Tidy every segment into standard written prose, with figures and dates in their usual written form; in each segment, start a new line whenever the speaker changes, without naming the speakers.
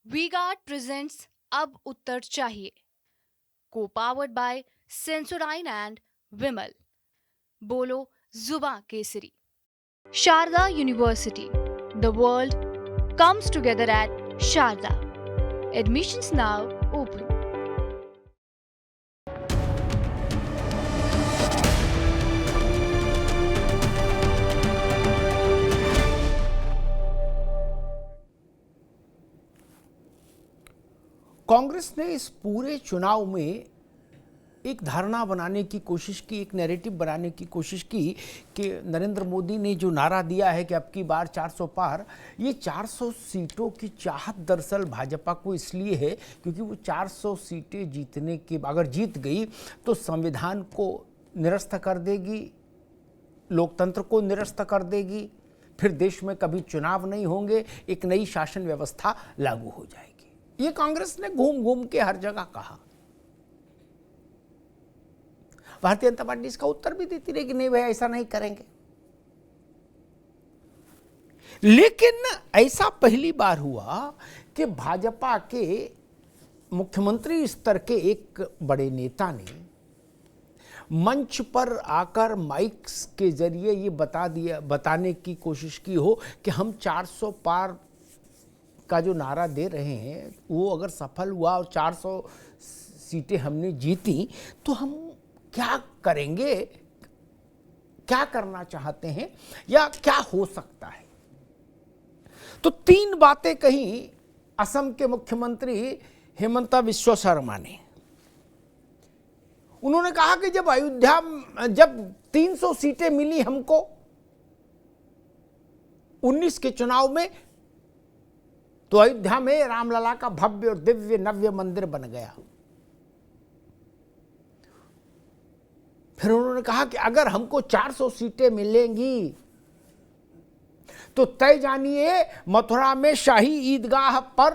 We guard presents अब उत्तर चाहिए, को powered by Sensodyne and Vimal. बोलो जुबा केसरी। Sharda university, the world comes together at Sharda. Admissions now open.
Congress ने इस पूरे चुनाव में एक धारणा बनाने की कोशिश की, एक नैरेटिव बनाने की कोशिश की कि नरेंद्र मोदी ने जो नारा दिया है कि अब की बार 400 पार, ये 400 सीटों की चाहत दरअसल भाजपा को इसलिए है क्योंकि वो 400 सीटें जीतने के अगर जीत गई तो संविधान को निरस्त कर देगी, लोकतंत्र को निरस्त कर देगी, फिर देश में कभी चुनाव नहीं होंगे, एक नई शासन व्यवस्था लागू हो जाएगी। ये कांग्रेस ने घूम घूम के हर जगह कहा। भारतीय जनता पार्टी इसका उत्तर भी देती रही कि नहीं भाई ऐसा नहीं करेंगे। लेकिन ऐसा पहली बार हुआ कि भाजपा के मुख्यमंत्री स्तर के एक बड़े नेता ने मंच पर आकर माइक्स के जरिए ये बताने की कोशिश की हो कि हम 400 पार का जो नारा दे रहे हैं वो अगर सफल हुआ और 400 सीटें हमने जीती तो हम क्या करेंगे, क्या करना चाहते हैं या क्या हो सकता है। तो तीन बातें कही असम के मुख्यमंत्री हेमंता बिस्वा शर्मा ने। उन्होंने कहा कि जब 300 सीटें मिली हमको 19 के चुनाव में तो अयोध्या में रामलला का भव्य और दिव्य नव्य मंदिर बन गया। फिर उन्होंने कहा कि अगर हमको 400 सीटें मिलेंगी तो तय जानिए मथुरा में शाही ईदगाह पर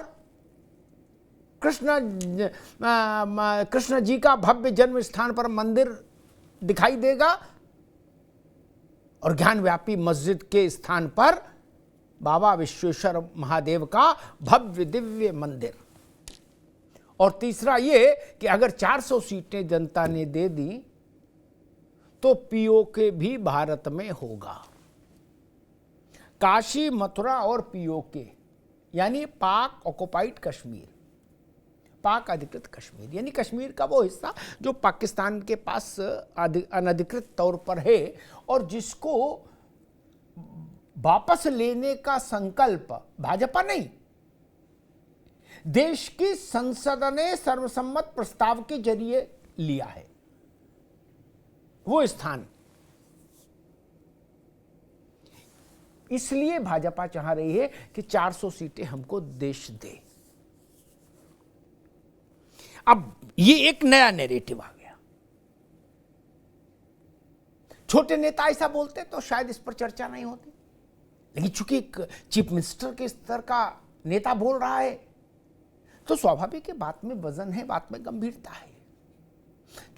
कृष्ण जी का भव्य जन्म स्थान पर मंदिर दिखाई देगा और ज्ञानव्यापी मस्जिद के स्थान पर बाबा विश्वेश्वर महादेव का भव्य दिव्य मंदिर। और तीसरा ये कि अगर 400 सीटें जनता ने दे दी तो पीओके भी भारत में होगा। काशी, मथुरा और पीओके यानी पाक ऑक्युपाइड कश्मीर, पाक अधिकृत कश्मीर, यानी कश्मीर का वो हिस्सा जो पाकिस्तान के पास अनधिकृत तौर पर है और जिसको वापस लेने का संकल्प भाजपा नहीं, देश की संसद ने सर्वसम्मत प्रस्ताव के जरिए लिया है वो स्थान। इसलिए भाजपा चाह रही है कि 400 सीटें हमको देश दे। अब ये एक नया नैरेटिव आ गया। छोटे नेता ऐसा बोलते तो शायद इस पर चर्चा नहीं होती, लेकिन चूंकि एक चीफ मिनिस्टर के स्तर का नेता बोल रहा है तो स्वाभाविक है, बात में वजन है, बात में गंभीरता है।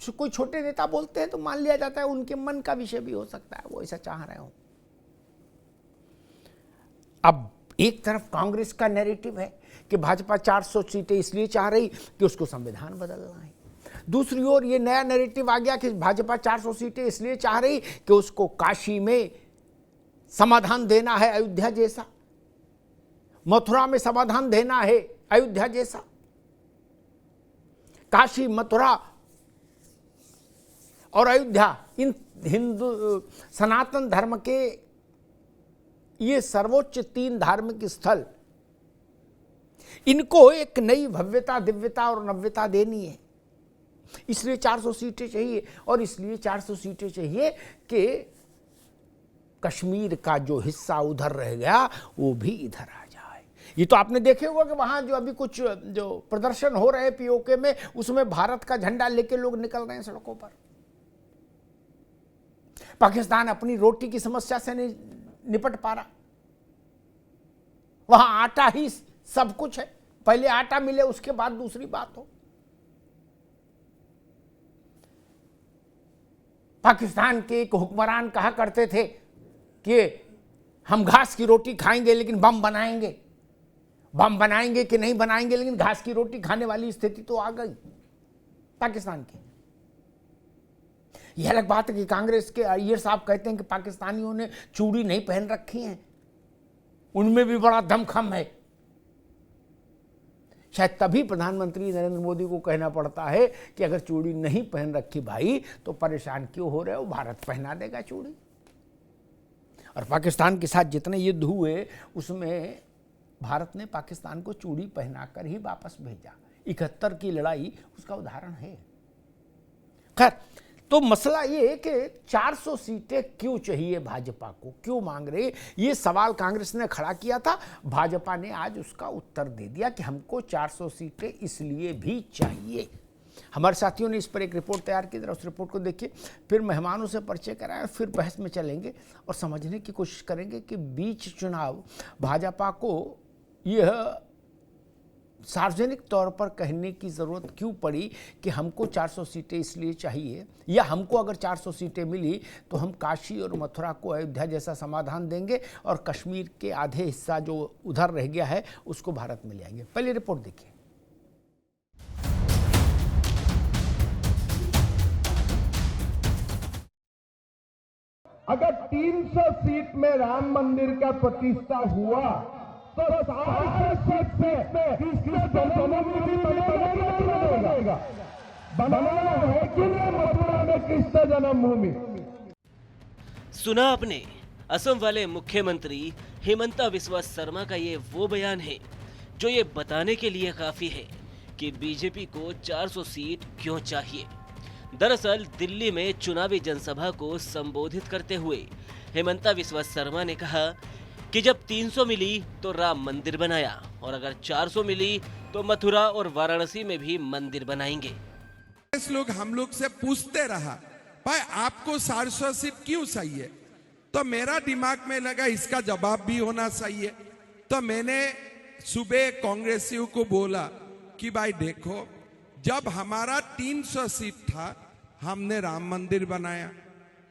कोई छोटे नेता बोलते हैं तो मान लिया जाता है उनके मन का विषय भी हो सकता है, वो ऐसा चाह रहे हो। अब एक तरफ कांग्रेस का नैरेटिव है कि भाजपा 400 सीटें इसलिए चाह रही कि उसको संविधान बदलना है। दूसरी ओर ये नया नैरेटिव आ गया कि भाजपा 400 सीटें इसलिए चाह रही कि उसको काशी में समाधान देना है अयोध्या जैसा, मथुरा में समाधान देना है अयोध्या जैसा। काशी, मथुरा और अयोध्या इन हिंदू सनातन धर्म के ये सर्वोच्च 3 धार्मिक स्थल, इनको एक नई भव्यता, दिव्यता और नव्यता देनी है। इसलिए 400 सीटें चाहिए और इसलिए 400 सीटें चाहिए कि कश्मीर का जो हिस्सा उधर रह गया वो भी इधर आ जाए। ये तो आपने देखे होगा कि वहां जो अभी कुछ जो प्रदर्शन हो रहे हैं पीओके में, उसमें भारत का झंडा लेके लोग निकल रहे हैं सड़कों पर। पाकिस्तान अपनी रोटी की समस्या से नहीं निपट पा रहा, वहां आटा ही सब कुछ है, पहले आटा मिले उसके बाद दूसरी बात हो। पाकिस्तान के एक हुक्मरान कहा करते थे कि हम घास की रोटी खाएंगे लेकिन बम बनाएंगे। बम बनाएंगे कि नहीं बनाएंगे, लेकिन घास की रोटी खाने वाली स्थिति तो आ गई पाकिस्तान की। यह अलग बात है कि कांग्रेस के अय्यर साहब कहते हैं कि पाकिस्तानियों ने चूड़ी नहीं पहन रखी है, उनमें भी बड़ा दमखम है। शायद तभी प्रधानमंत्री नरेंद्र मोदी को कहना पड़ता है कि अगर चूड़ी नहीं पहन रखी भाई तो परेशान क्यों हो रहे हो, भारत पहना देगा चूड़ी। और पाकिस्तान के साथ जितने युद्ध हुए उसमें भारत ने पाकिस्तान को चूड़ी पहनाकर ही वापस भेजा। 71 की लड़ाई उसका उदाहरण है। खैर, तो मसला ये है कि 400 सीटें क्यों चाहिए भाजपा को, क्यों मांग रहे, ये सवाल कांग्रेस ने खड़ा किया था। भाजपा ने आज उसका उत्तर दे दिया कि हमको 400 सीटें इसलिए भी चाहिए। हमारे साथियों ने इस पर एक रिपोर्ट तैयार की, जरा उस रिपोर्ट को देखिए, फिर मेहमानों से परिचय कराएं, फिर बहस में चलेंगे और समझने की कोशिश करेंगे कि बीच चुनाव भाजपा को यह सार्वजनिक तौर पर कहने की ज़रूरत क्यों पड़ी कि हमको 400 सीटें इसलिए चाहिए, या हमको अगर 400 सीटें मिली तो हम काशी और मथुरा को अयोध्या जैसा समाधान देंगे और कश्मीर के आधे हिस्सा जो उधर रह गया है उसको भारत में ले आएंगे। पहले रिपोर्ट देखिए।
अगर 300 सीट में राम मंदिर का प्रतिष्ठा हुआ तो 400 सीट में किसका जन्मभूमि बनेगा? बनाना है कि नहीं मथुरा में कृष्ण जन्मभूमि?
सुना आपने, असम वाले मुख्यमंत्री हिमंता बिस्वा शर्मा का ये वो बयान है जो ये बताने के लिए काफी है कि बीजेपी को 400 सीट क्यों चाहिए। दरअसल दिल्ली में चुनावी जनसभा को संबोधित करते हुए हिमंता बिस्वा शर्मा ने कहा कि जब 300 मिली तो राम मंदिर बनाया और अगर 400 मिली तो मथुरा और वाराणसी में भी मंदिर बनाएंगे।
लोग हम लोग से पूछते रहा, भाई आपको 400 सीट क्यों चाहिए? तो मेरा दिमाग में लगा इसका जवाब भी होना चाहिए। तो मैंने सुबह कांग्रेसियों को बोला कि भाई देखो, जब हमारा 300 सीट था हमने राम मंदिर बनाया,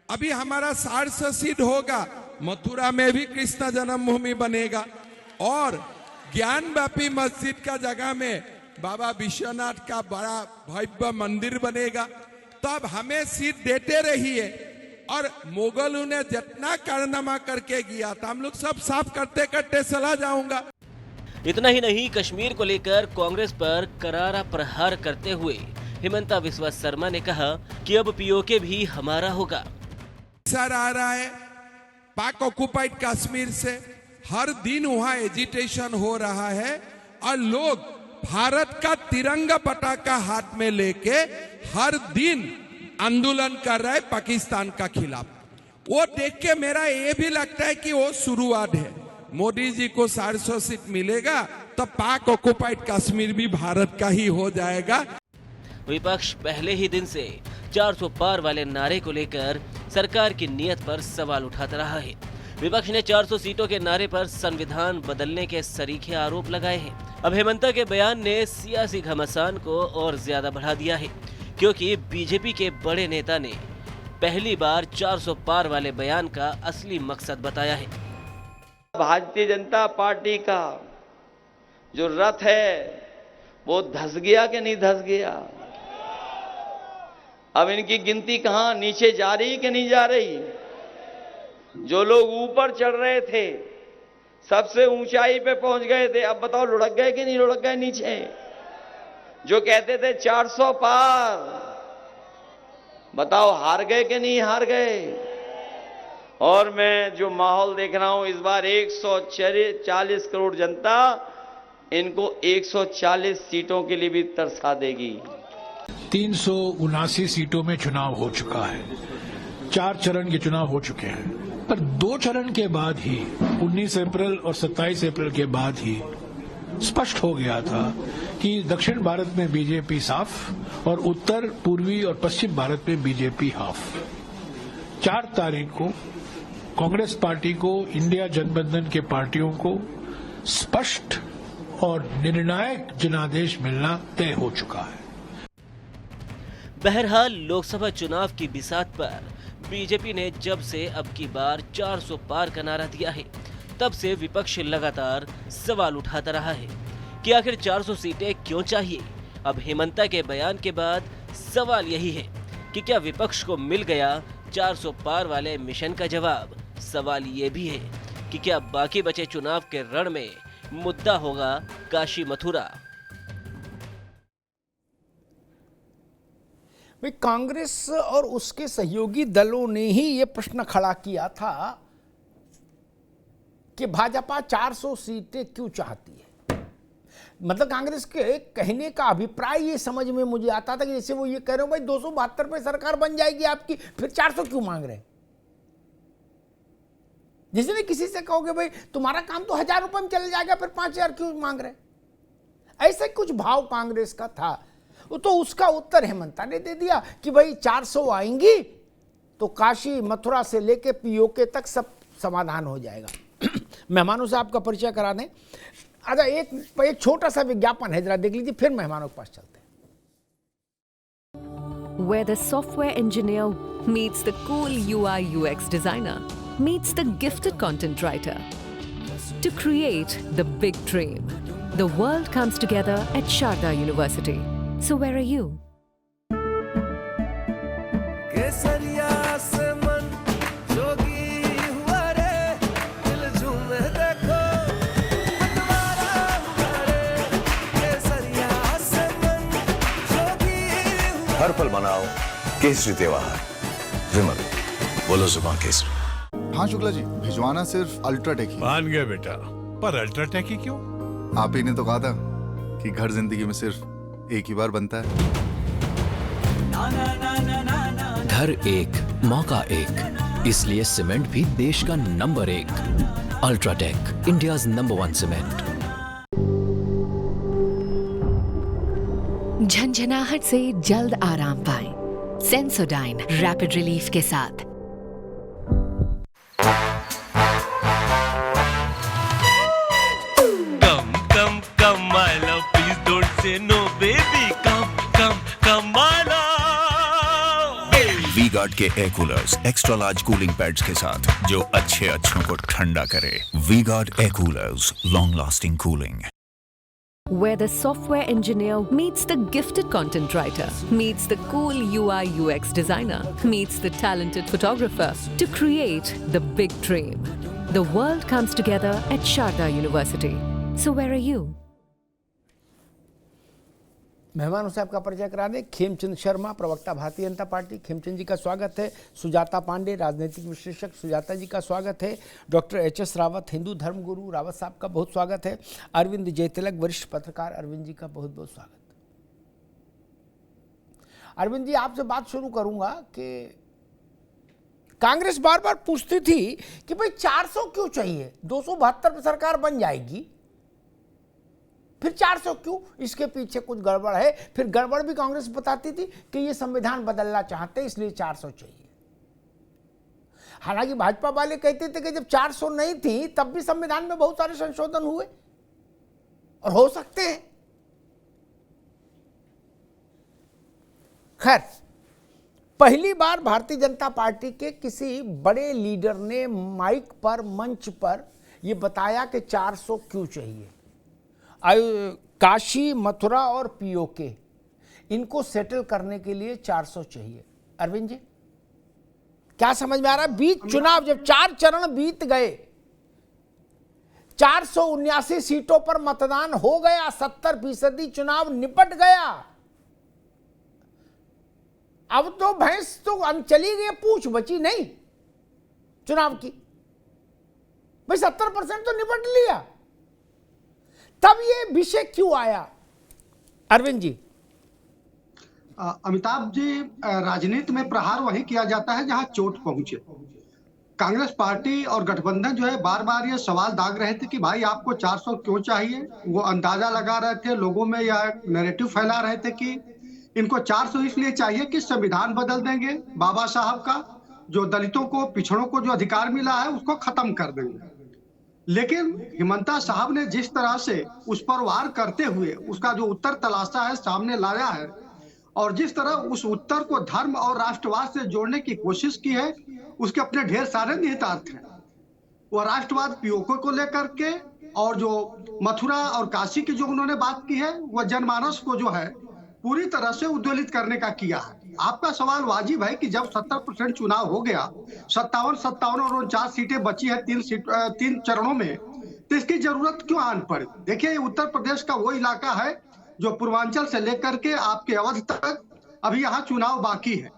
अभी हमारा 400 सीट होगा, मथुरा में भी कृष्ण जन्मभूमि बनेगा और ज्ञानव्यापी मस्जिद का जगह में बाबा विश्वनाथ का बड़ा भव्य मंदिर बनेगा। तो अब हमें सीट देते रहिए और मुगलों ने जितना कारनामा करके गया था हम लोग सब साफ करते करते चला जाऊंगा।
इतना ही नहीं, कश्मीर को लेकर कांग्रेस पर करारा प्रहार करते हुए हिमंता बिस्वा शर्मा ने कहा कि अब पीओके भी हमारा होगा।
सर आ रहा है पाक ऑक्युपाइड कश्मीर से, हर दिन वहां एजिटेशन हो रहा है और लोग भारत का तिरंगा पताका हाथ में लेके हर दिन आंदोलन कर रहे पाकिस्तान का खिलाफ। वो देख के मेरा ये भी लगता है कि वो शुरुआत है। मोदी जी को 400 सीट मिलेगा तो पाक ऑक्युपाइड कश्मीर भी भारत का ही हो जाएगा।
विपक्ष पहले ही दिन से 400 पार वाले नारे को लेकर सरकार की नीयत पर सवाल उठाता रहा है। विपक्ष ने 400 सीटों के नारे पर संविधान बदलने के सरीखे आरोप लगाए हैं। अब हेमंता के बयान ने सियासी घमासान को और ज्यादा बढ़ा दिया है, क्योंकि बीजेपी के बड़े नेता ने पहली बार 400 पार वाले बयान का असली मकसद बताया है।
भारतीय जनता पार्टी का जो रथ है वो धस गया कि नहीं धस गया? अब इनकी गिनती कहां, नीचे जा रही कि नहीं जा रही? जो लोग ऊपर चढ़ रहे थे, सबसे ऊंचाई पे पहुंच गए थे, अब बताओ लुढ़क गए कि नहीं लुढ़क गए नीचे? जो कहते थे 400 पार, बताओ हार गए कि नहीं हार गए? और मैं जो माहौल देख रहा हूं, इस बार 140 करोड़ जनता इनको 140 सीटों के लिए भी तरसा देगी।
379 सीटों में चुनाव हो चुका है, 4 चरण के चुनाव हो चुके हैं, पर 2 चरण के बाद ही 19 अप्रैल और 27 अप्रैल के बाद ही स्पष्ट हो गया था कि दक्षिण भारत में बीजेपी साफ और उत्तर पूर्वी और पश्चिम भारत में बीजेपी हाफ। 4 तारीख को कांग्रेस पार्टी को, इंडिया गठबंधन के पार्टियों को स्पष्ट और निर्णायक जनादेश मिलना तय हो चुका है।
बहरहाल लोकसभा चुनाव की बिसात पर बीजेपी ने जब से अब की बार 400 पार का नारा दिया है, तब से विपक्ष लगातार सवाल उठाता रहा है कि आखिर 400 सीटें क्यों चाहिए। अब हेमंता के बयान के बाद सवाल यही है कि क्या विपक्ष को मिल गया 400 पार वाले मिशन का जवाब। सवाल ये भी है कि क्या बाकी बचे चुनाव के रण में मुद्दा होगा काशी मथुरा।
भाई, कांग्रेस और उसके सहयोगी दलों ने ही ये प्रश्न खड़ा किया था कि भाजपा 400 सीटें क्यों चाहती है। मतलब कांग्रेस के कहने का अभिप्राय ये समझ में मुझे आता था कि जैसे वो ये कह रहे हो भाई 272 पे सरकार बन जाएगी आपकी, फिर 400 क्यों मांग रहे हैं। जैसे नहीं किसी से कहोगे भाई तुम्हारा काम तो 1000 रुपए में चल जाएगा, फिर 5000 क्यों मांग रहे हैं। ऐसे कुछ भाव कांग्रेस का था। तो उसका उत्तर हेमंता ने दे दिया कि भाई 400 आएंगी तो काशी मथुरा से लेके पीओके तक सब समाधान हो जाएगा। मेहमानों से आपका परिचय करा दें। अच्छा, एक छोटा सा विज्ञापन है, जरा देख लीजिए, फिर मेहमानों के पास चलते हैं।
Where the software engineer meets the cool UI UX designer, meets the gifted content writer to create the big dream. The world comes together at Sharda University. So where are you?
हर पल मनाओ केसरी त्योहार। विमल, बोलो जुबान केसरी।
हाँ शुक्ला जी, भिजवाना सिर्फ UltraTech ही।
मान गए बेटा, पर अल्ट्राटेक ही क्यों?
आप ही ने तो कहा था कि घर जिंदगी में सिर्फ एक ही बार बनता है।
घर एक, मौका एक, इसलिए सीमेंट भी देश का number 1। UltraTech, India's number 1 cement.
झंझनाहट से जल्द आराम पाएं। सेंसोडाइन रैपिड रिलीफ के साथ।
Come, come, come, my love, please don't say no, baby. Come, come, come, my love.
V-Guard के air coolers extra large cooling pads के साथ जो अच्छों को ठंडा करे। V-Guard air coolers, long lasting cooling.
Where the software engineer meets the gifted content writer, meets the cool UI UX designer, meets the talented photographer to create the big dream. The world comes together at Sharda University. So where are you?
मेहमानों से आपका परिचय करा दें। खेमचंद शर्मा, प्रवक्ता Bharatiya Janata party, Khemchand जी का स्वागत है। सुजाता पांडे, राजनीतिक विश्लेषक, सुजाता जी का स्वागत है। Doctor HS. रावत, हिंदू धर्म गुरु, रावत साहब का बहुत स्वागत है। अरविंद जयतिलक, वरिष्ठ पत्रकार, अरविंद जी का बहुत बहुत स्वागत। अरविंद जी, आपसे बात शुरू करूंगा कि कांग्रेस बार बार पूछती थी कि भाई 400 क्यों चाहिए, 272 पे सरकार बन जाएगी, फिर 400 क्यों, इसके पीछे कुछ गड़बड़ है। फिर गड़बड़ भी कांग्रेस बताती थी कि ये संविधान बदलना चाहते इसलिए 400 चाहिए। हालांकि भाजपा वाले कहते थे कि जब 400 नहीं थी तब भी संविधान में बहुत सारे संशोधन हुए और हो सकते हैं। खैर, पहली बार भारतीय जनता पार्टी के किसी बड़े लीडर ने माइक पर, मंच पर यह बताया कि 400 क्यों चाहिए। काशी, मथुरा और पीओके, इनको सेटल करने के लिए 400 चाहिए। अरविंद जी, क्या समझ में आ रहा है? बीच चुनाव, जब 4 चरण बीत गए, 479 सीटों पर मतदान हो गया, 70% चुनाव निपट गया। अब तो भैंस तो चली गई, पूछ बची नहीं चुनाव की। भाई 70% तो निपट लिया, तब ये विषय क्यों आया? अरविंद जी।
अमिताभ जी, राजनीति में प्रहार वही किया जाता है जहां चोट पहुंचे। कांग्रेस पार्टी और गठबंधन जो है बार बार ये सवाल दाग रहे थे कि भाई आपको 400 क्यों चाहिए। वो अंदाजा लगा रहे थे, लोगों में यह नैरेटिव फैला रहे थे कि इनको 400 इसलिए चाहिए कि संविधान बदल देंगे बाबा साहब का, जो दलितों को, पिछड़ों को जो अधिकार मिला है उसको खत्म कर देंगे। लेकिन हिमंता साहब ने जिस तरह से उस पर वार करते हुए उसका जो उत्तर तलाशा है, सामने लाया है, और जिस तरह उस उत्तर को धर्म और राष्ट्रवाद से जोड़ने की कोशिश की है, उसके अपने ढेर सारे निहितार्थ हैं। वो राष्ट्रवाद पीओके को लेकर के, और जो मथुरा और काशी की जो उन्होंने बात की है, वह जनमानस को जो है पूरी तरह से उद्वेलित करने का किया है। आपका सवाल वाजिब है कि जब 70% चुनाव हो गया, 57 और 49 सीटें बची है 3 चरणों में, तो इसकी जरूरत क्यों आन पड़ी? देखिए, उत्तर प्रदेश का वो इलाका है जो पूर्वांचल से लेकर के आपके अवध तक अभी यहाँ चुनाव बाकी है।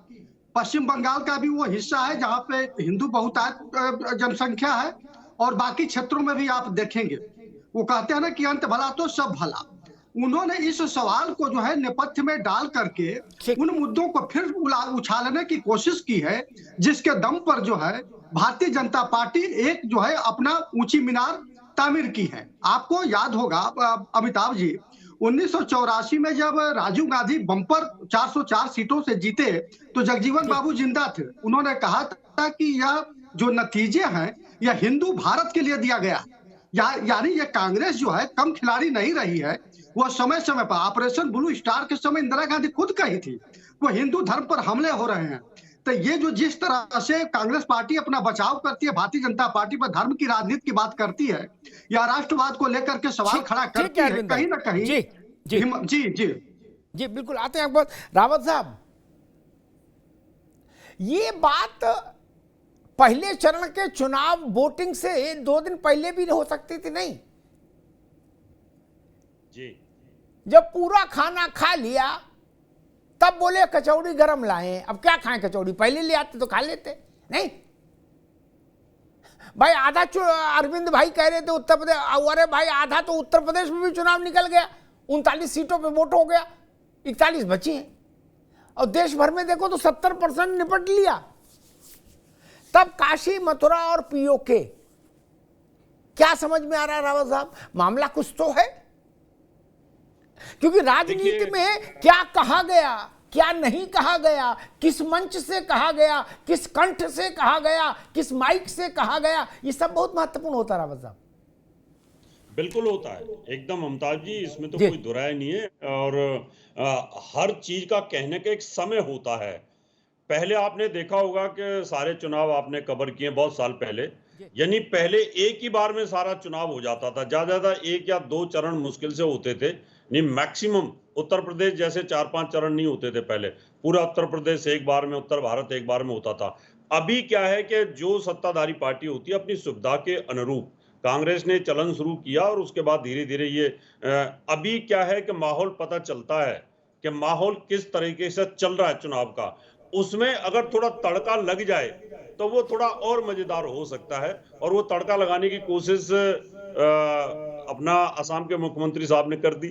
पश्चिम बंगाल का भी वो हिस्सा है जहाँ पे हिंदू बहुतायत जनसंख्या है, और बाकी क्षेत्रों में भी आप देखेंगे। वो कहते हैं ना कि अंत भला तो सब भला। उन्होंने इस सवाल को जो है नेपथ्य में डाल करके उन मुद्दों को फिर उछालने की कोशिश की है, जिसके दम पर जो है भारतीय जनता पार्टी एक जो है अपना ऊंची मीनार तामीर की है। आपको याद होगा अमिताभ जी, 1984 में जब राजीव गांधी बम्पर 404 सीटों से जीते तो जगजीवन बाबू जिंदा थे। उन्होंने कहा था कि यह जो नतीजे हैं यह हिंदू भारत के लिए दिया गया, यानी ये कांग्रेस जो है कम खिलाड़ी नहीं रही है। वह समय समय पर ऑपरेशन ब्लू स्टार के समय इंदिरा गांधी खुद कही थी वो हिंदू धर्म पर हमले हो रहे हैं। तो ये जो जिस तरह से कांग्रेस पार्टी अपना बचाव करती है, भारतीय जनता पार्टी पर धर्म की राजनीति की बात करती है या राष्ट्रवाद को लेकर के सवाल खड़ा करती है, कहीं ना कहीं
जी जी
जी जी
जी बिल्कुल आते हैं बहुत। रावत साहब, ये बात पहले चरण के चुनाव वोटिंग से 2 दिन पहले भी हो सकती थी नहीं
जी?
जब पूरा खाना खा लिया तब बोले कचौड़ी गरम लाए। अब क्या खाएं कचौड़ी, पहले ले आते तो खा लेते नहीं भाई। आधा अरविंद भाई कह रहे थे उत्तर प्रदेश, अरे भाई आधा तो उत्तर प्रदेश में भी चुनाव निकल गया, 39 सीटों पे वोट हो गया, 41 बची हैं, और देश भर में देखो तो 70% निपट लिया। तब काशी, मथुरा और पीओके, क्या समझ में आ रहा है रावत साहब? मामला कुछ तो है, क्योंकि राजनीति में क्या कहा गया, क्या नहीं कहा गया, किस मंच से कहा गया, किस कंठ से कहा गया, किस माइक से कहा गया, ये सब बहुत महत्वपूर्ण होता है रावत साहब।
बिल्कुल होता है एकदम मुमताज जी, इसमें तो कोई दुराय नहीं है। और हर चीज का कहने का एक समय होता है। पहले आपने देखा होगा कि सारे चुनाव आपने कवर किए बहुत साल पहले, यानी पहले एक ही बार में सारा चुनाव हो जाता था, ज्यादा 1 या 2 चरण मुश्किल से होते थे, नहीं मैक्सिमम। उत्तर प्रदेश जैसे 4-5 चरण नहीं होते थे पहले, पूरा उत्तर प्रदेश एक बार में, उत्तर भारत एक बार में होता था। अभी क्या है कि जो सत्ताधारी पार्टी होती है अपनी सुविधा के अनुरूप, कांग्रेस ने चलन शुरू किया और उसके बाद धीरे धीरे ये अभी क्या है कि माहौल पता चलता है कि माहौल किस तरीके से चल रहा है चुनाव का। उसमें अगर थोड़ा तड़का लग जाए तो वो थोड़ा और मजेदार हो सकता है, और वो तड़का लगाने की कोशिश अपना असम के मुख्यमंत्री साहब ने कर दी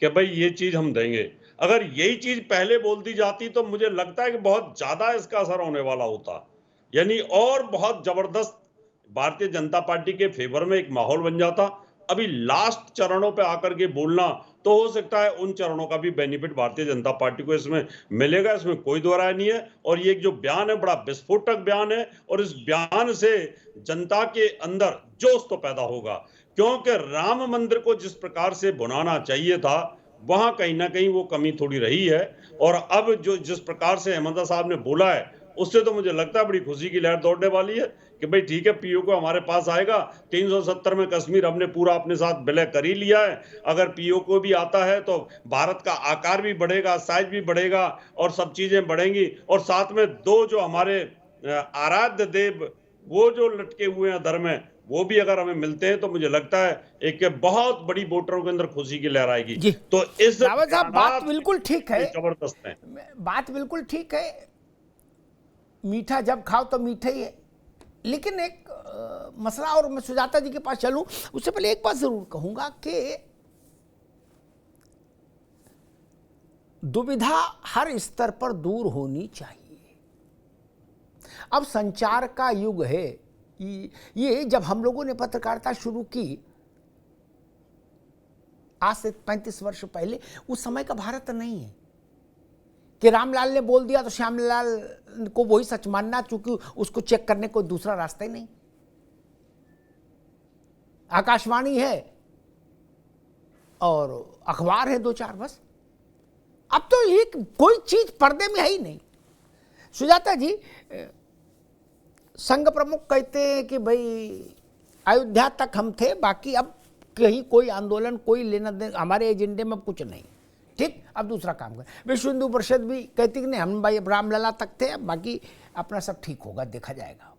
कि भाई ये चीज हम देंगे। अगर यही चीज पहले बोल दी जाती तो मुझे लगता है कि बहुत ज्यादा इसका असर होने वाला होता, यानी और बहुत जबरदस्त भारतीय जनता पार्टी के फेवर में एक माहौल बन जाता। अभी लास्ट चरणों पे आकर के बोलना, तो हो सकता है उन चरणों का भी बेनिफिट भारतीय जनता पार्टी को इसमें मिलेगा, इसमें कोई दो राय नहीं है। और ये जो बयान है बड़ा विस्फोटक बयान है, और इस बयान से जनता के अंदर जोश तो पैदा होगा, क्योंकि राम मंदिर को जिस प्रकार से बनाना चाहिए था वहां कहीं ना कहीं वो कमी थोड़ी रही है। और अब जो जिस प्रकार से हेमंत साहब ने बोला है उससे तो मुझे लगता है बड़ी खुशी की लहर दौड़ने वाली है कि भाई ठीक है, पीओ को हमारे पास आएगा। 370 में कश्मीर हमने पूरा अपने साथ विलय कर ही लिया है। अगर पीओ को भी आता है तो भारत का आकार भी बढ़ेगा, साइज भी बढ़ेगा, और सब चीजें बढ़ेंगी। और साथ में 2 जो हमारे आराध्य देव वो जो लटके हुए हैं धर्म में, वो भी अगर हमें मिलते हैं तो मुझे लगता है एक बहुत बड़ी वोटरों के अंदर खुशी की लहर आएगी। तो इस
बात बिल्कुल ठीक है,
जबरदस्त है,
बात बिल्कुल ठीक है। मीठा जब खाओ तो मीठा ही है, लेकिन एक मसला, और मैं सुजाता जी के पास चलूं उससे पहले एक बात जरूर कहूंगा कि दुविधा हर स्तर पर दूर होनी चाहिए। अब संचार का युग है। ये जब हम लोगों ने पत्रकारिता शुरू की आज से 35 वर्ष पहले, उस समय का भारत नहीं है कि रामलाल ने बोल दिया तो श्यामलाल को वही सच मानना, क्योंकि उसको चेक करने को दूसरा रास्ता ही नहीं। आकाशवाणी है और अखबार है 2-4 बस। अब तो एक कोई चीज पर्दे में है ही नहीं। सुजाता जी, संघ प्रमुख कहते हैं कि भाई अयोध्या तक हम थे, बाकी अब कहीं कोई आंदोलन, कोई लेना देना हमारे एजेंडे में कुछ नहीं। ठीक, अब दूसरा काम करें। विश्व हिंदू परिषद भी कहती कि नहीं, हम भाई रामलला तक थे, अब बाकी अपना सब ठीक होगा, देखा जाएगा।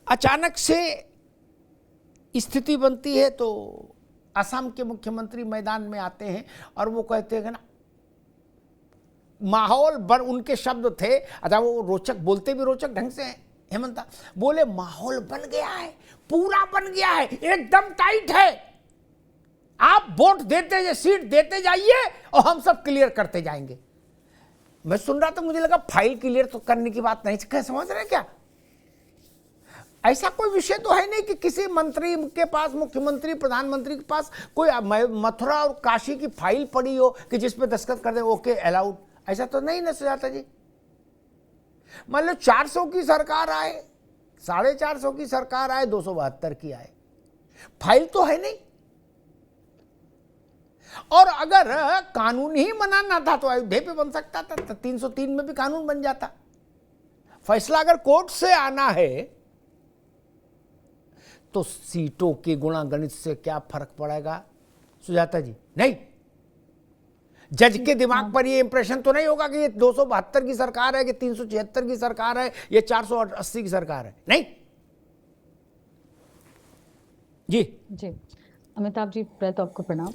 अचानक से स्थिति बनती है तो असम के मुख्यमंत्री मैदान में आते हैं और वो कहते हैं ना, माहौल बन, उनके शब्द थे, अच्छा वो रोचक, बोलते भी रोचक ढंग से हैं हेमंता, बोले माहौल बन गया है, पूरा बन गया है, एकदम टाइट है, आप वोट देते जाइए, सीट देते जाइए और हम सब क्लियर करते जाएंगे। मैं सुन रहा था, मुझे लगा फाइल क्लियर तो करने की बात नहीं, क्या समझ रहे क्या? ऐसा कोई विषय तो है नहीं कि किसी मंत्री के पास, मुख्यमंत्री, प्रधानमंत्री के पास कोई मथुरा और काशी की फाइल पड़ी हो कि जिस पे दस्तखत कर दे, ओके अलाउड, ऐसा तो नहीं ना सुजाता जी। मान लो 400 की सरकार आए, 450 की सरकार आए, 272 की आए, फाइल तो है नहीं। और अगर कानून ही बनाना था तो अयोध्या पे बन सकता था, तो 303 में भी कानून बन जाता। फैसला अगर कोर्ट से आना है तो सीटों के गुणा गणित से क्या फर्क पड़ेगा सुजाता जी? नहीं, जज के दिमाग पर ये इंप्रेशन तो नहीं होगा कि ये 272 की सरकार है कि 376 की सरकार है, ये 480 की सरकार है, नहीं। जी
जी, अमिताभ जी, पहले तो आपको प्रणाम।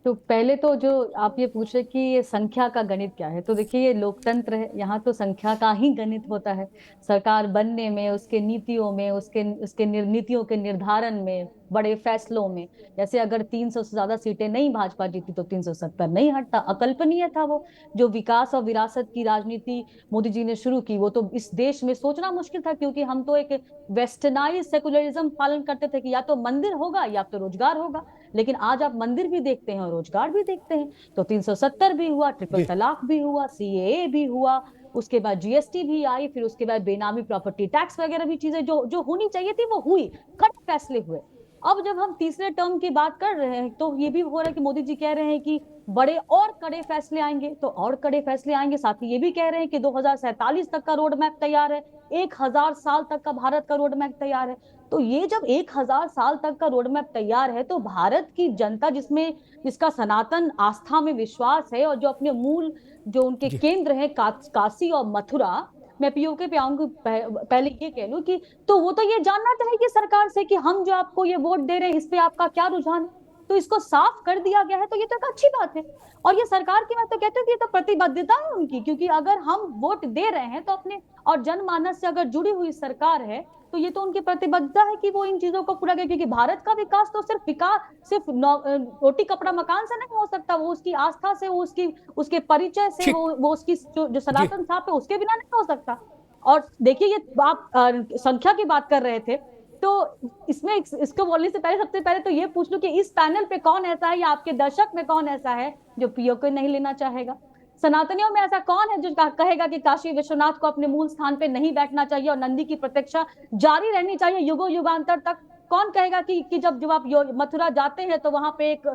तो पहले तो जो आप ये पूछ रहे कि ये संख्या का गणित क्या है, तो देखिए ये लोकतंत्र है, यहाँ तो संख्या का ही गणित होता है। सरकार बनने में, उसके नीतियों में, उसके नीतियों के निर्धारण में, बड़े फैसलों में, जैसे अगर 300 से ज्यादा सीटें नहीं भाजपा जीती तो 370 नहीं हटता, अकल्पनीय था वो। जो विकास और विरासत की राजनीति मोदी जी ने शुरू की, वो तो इस देश में सोचना मुश्किल था, क्योंकि हम तो एक वेस्टर्नाइज सेकुलरिज्म पालन करते थे कि या तो मंदिर होगा या तो रोजगार होगा। लेकिन आज आप मंदिर भी देखते हैं और रोजगार भी देखते हैं। तो 370 भी हुआ, ट्रिपल तलाक भी हुआ, CAA भी हुआ, उसके बाद GST भी आई, फिर उसके बाद बेनामी प्रॉपर्टी टैक्स वगैरह भी चीजें जो होनी चाहिए थी वो हुई, कड़े फैसले हुए। अब जब हम तीसरे टर्म की बात कर रहे हैं तो ये भी हो रहा है कि मोदी जी कह रहे हैं कि बड़े और कड़े फैसले आएंगे, तो और कड़े फैसले आएंगे। साथ ही ये भी कह रहे हैं कि 2047 तक का रोड मैप तैयार है, 1000 साल तक का भारत का रोड मैप तैयार है। तो ये जब 1000 साल तक का रोड मैप तैयार है, तो भारत की जनता जिसका सनातन आस्था में विश्वास है और जो अपने मूल, जो उनके केंद्र हैं काशी और मथुरा, मैं पीओके पे आऊंगी, पहले ये कह लूं कि तो वो तो ये जानना चाहेगी सरकार से कि हम जो आपको ये वोट दे रहे हैं इस पे आपका क्या रुझान है। तो इसको साफ कर दिया गया है, तो ये तो एक अच्छी बात है। और ये सरकार की, मैं तो कहती हूँ कि ये तो प्रतिबद्धता है उनकी, क्योंकि अगर हम वोट दे रहे हैं तो अपने और जनमानस से अगर जुड़ी हुई सरकार है तो ये तो उनकी प्रतिबद्धता है कि वो इन चीजों को पूरा करें। क्योंकि भारत का विकास तो सिर्फ रोटी कपड़ा मकान से नहीं हो सकता, वो उसकी आस्था से, वो उसके परिचय से, वो उसकी जो सनातन छाप है उसके बिना नहीं हो सकता। और देखिए, ये आप संख्या की बात कर रहे थे, तो इसमें इसको बोलने से पहले सबसे पहले तो ये पूछ लूं कि इस पैनल पे कौन ऐसा है या आपके दर्शक में कौन ऐसा है जो पीओके नहीं लेना चाहेगा? सनातनियों में ऐसा कौन है जो कहेगा कि काशी विश्वनाथ को अपने मूल स्थान पे नहीं बैठना चाहिए और नंदी की प्रतीक्षा जारी रहनी चाहिए युगों युगांतर तक? कौन कहेगा कि जब आप मथुरा जाते हैं तो वहां पे एक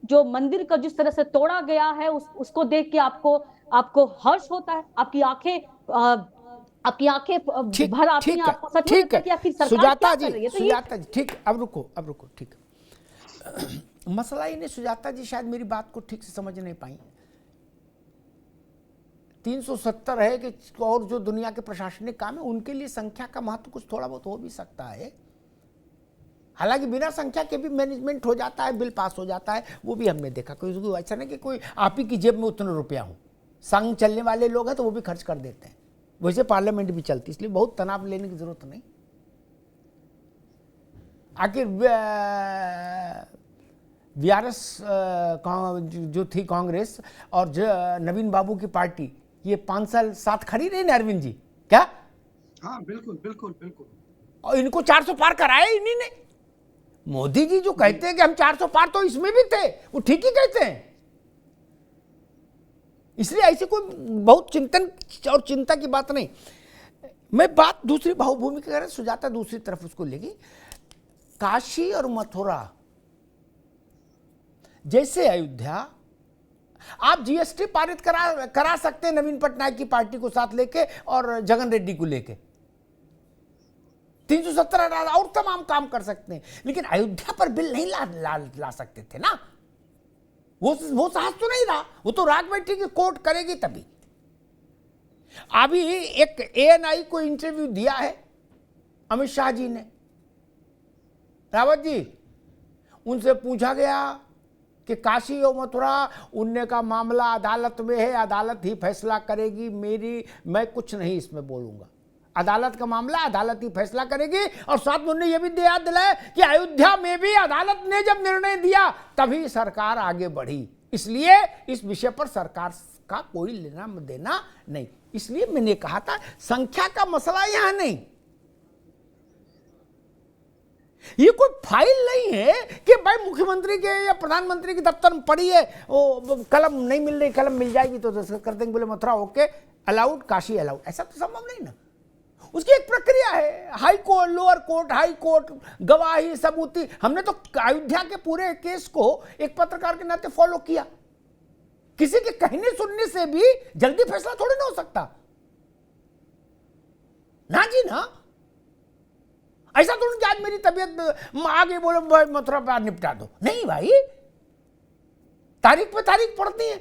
जो मंदिर का जिस तरह से तोड़ा गया है उसको देख के आपको हर्ष होता है, आपकी आंखें भर आती हैं, आपको सच में लगता है कि आपकी सरकार
सुजाता
क्या कर रही है?
सुजाता जी, ठीक, अब रुको, ठीक। मसला ये नहीं, सुजाता जी शायद मेरी बात को ठीक से समझ नहीं पाई। 370 है कि और जो दुनिया के प्रशासनिक काम है उनके लिए संख्या का महत्व कुछ थोड़ा बहुत हो भी सकता है। हालांकि बिना संख्या के भी मैनेजमेंट हो जाता है, बिल पास हो जाता है, वो भी हमने देखा। कोई ऐसा नहीं कि कोई आप ही की जेब में उतने रुपया हो, संग चलने वाले लोग हैं तो वो भी खर्च कर देते हैं, वैसे पार्लियामेंट भी चलती, इसलिए बहुत तनाव लेने की जरूरत नहीं। आखिर VRS जो थी कांग्रेस और नवीन बाबू की पार्टी, ये 5 साल साथ खड़ी रही ना अरविंद जी, क्या?
हाँ, बिल्कुल।
और इनको 400 पार कराया इन्हीं ने। मोदी जी जो कहते हैं कि हम 400 पार, तो इसमें भी थे, वो ठीक ही कहते हैं। इसलिए ऐसे कोई बहुत चिंतन और चिंता की बात नहीं। मैं बात दूसरी भावभूमि की कर रहा, सुजाता दूसरी तरफ उसको लेगी। काशी और मथुरा जैसे अयोध्या, आप GST पारित करा सकते हैं नवीन पटनायक की पार्टी को साथ लेके और जगन रेड्डी को लेके। 317 हटा दो, और तमाम काम कर सकते हैं, लेकिन अयोध्या पर बिल नहीं ला सकते थे ना। वो साहस तो नहीं रहा, वो तो राग बैठी कि कोर्ट करेगी तभी। अभी एक ANI को इंटरव्यू दिया है अमित शाह जी ने, रावत जी, उनसे पूछा गया कि काशी और मथुरा, उनने का मामला अदालत में है, अदालत ही फैसला करेगी, मैं कुछ नहीं इसमें बोलूंगा, अदालत का मामला अदालत ही फैसला करेगी। और साथ में उन्होंने यह भी याद दिलाया कि अयोध्या में भी अदालत ने जब निर्णय दिया तभी सरकार आगे बढ़ी, इसलिए इस विषय पर सरकार का कोई लेना देना नहीं। इसलिए मैंने कहा था संख्या का मसला यहां नहीं, ये कोई फाइल नहीं है कि भाई मुख्यमंत्री के या प्रधानमंत्री के दफ्तर में पड़ी है, वो कलम नहीं मिल रही, कलम मिल जाएगी तो दस्तखत कर देंगे, बोले Mathura okay allowed, Kashi allowed, ऐसा तो संभव नहीं ना। उसकी एक प्रक्रिया है, high court, lower court, high court, गवाही, सबूती। हमने तो अयोध्या के पूरे केस को एक पत्रकार के नाते फॉलो किया, किसी के कहने सुनने से भी जल्दी फैसला थोड़ी ना हो सकता ना जी ना। ऐसा तो नहीं कि आज मेरी तबीयत आगे बोलो भाई मथुरा पर निपटा दो, नहीं भाई, तारीख पे तारीख पड़ती है।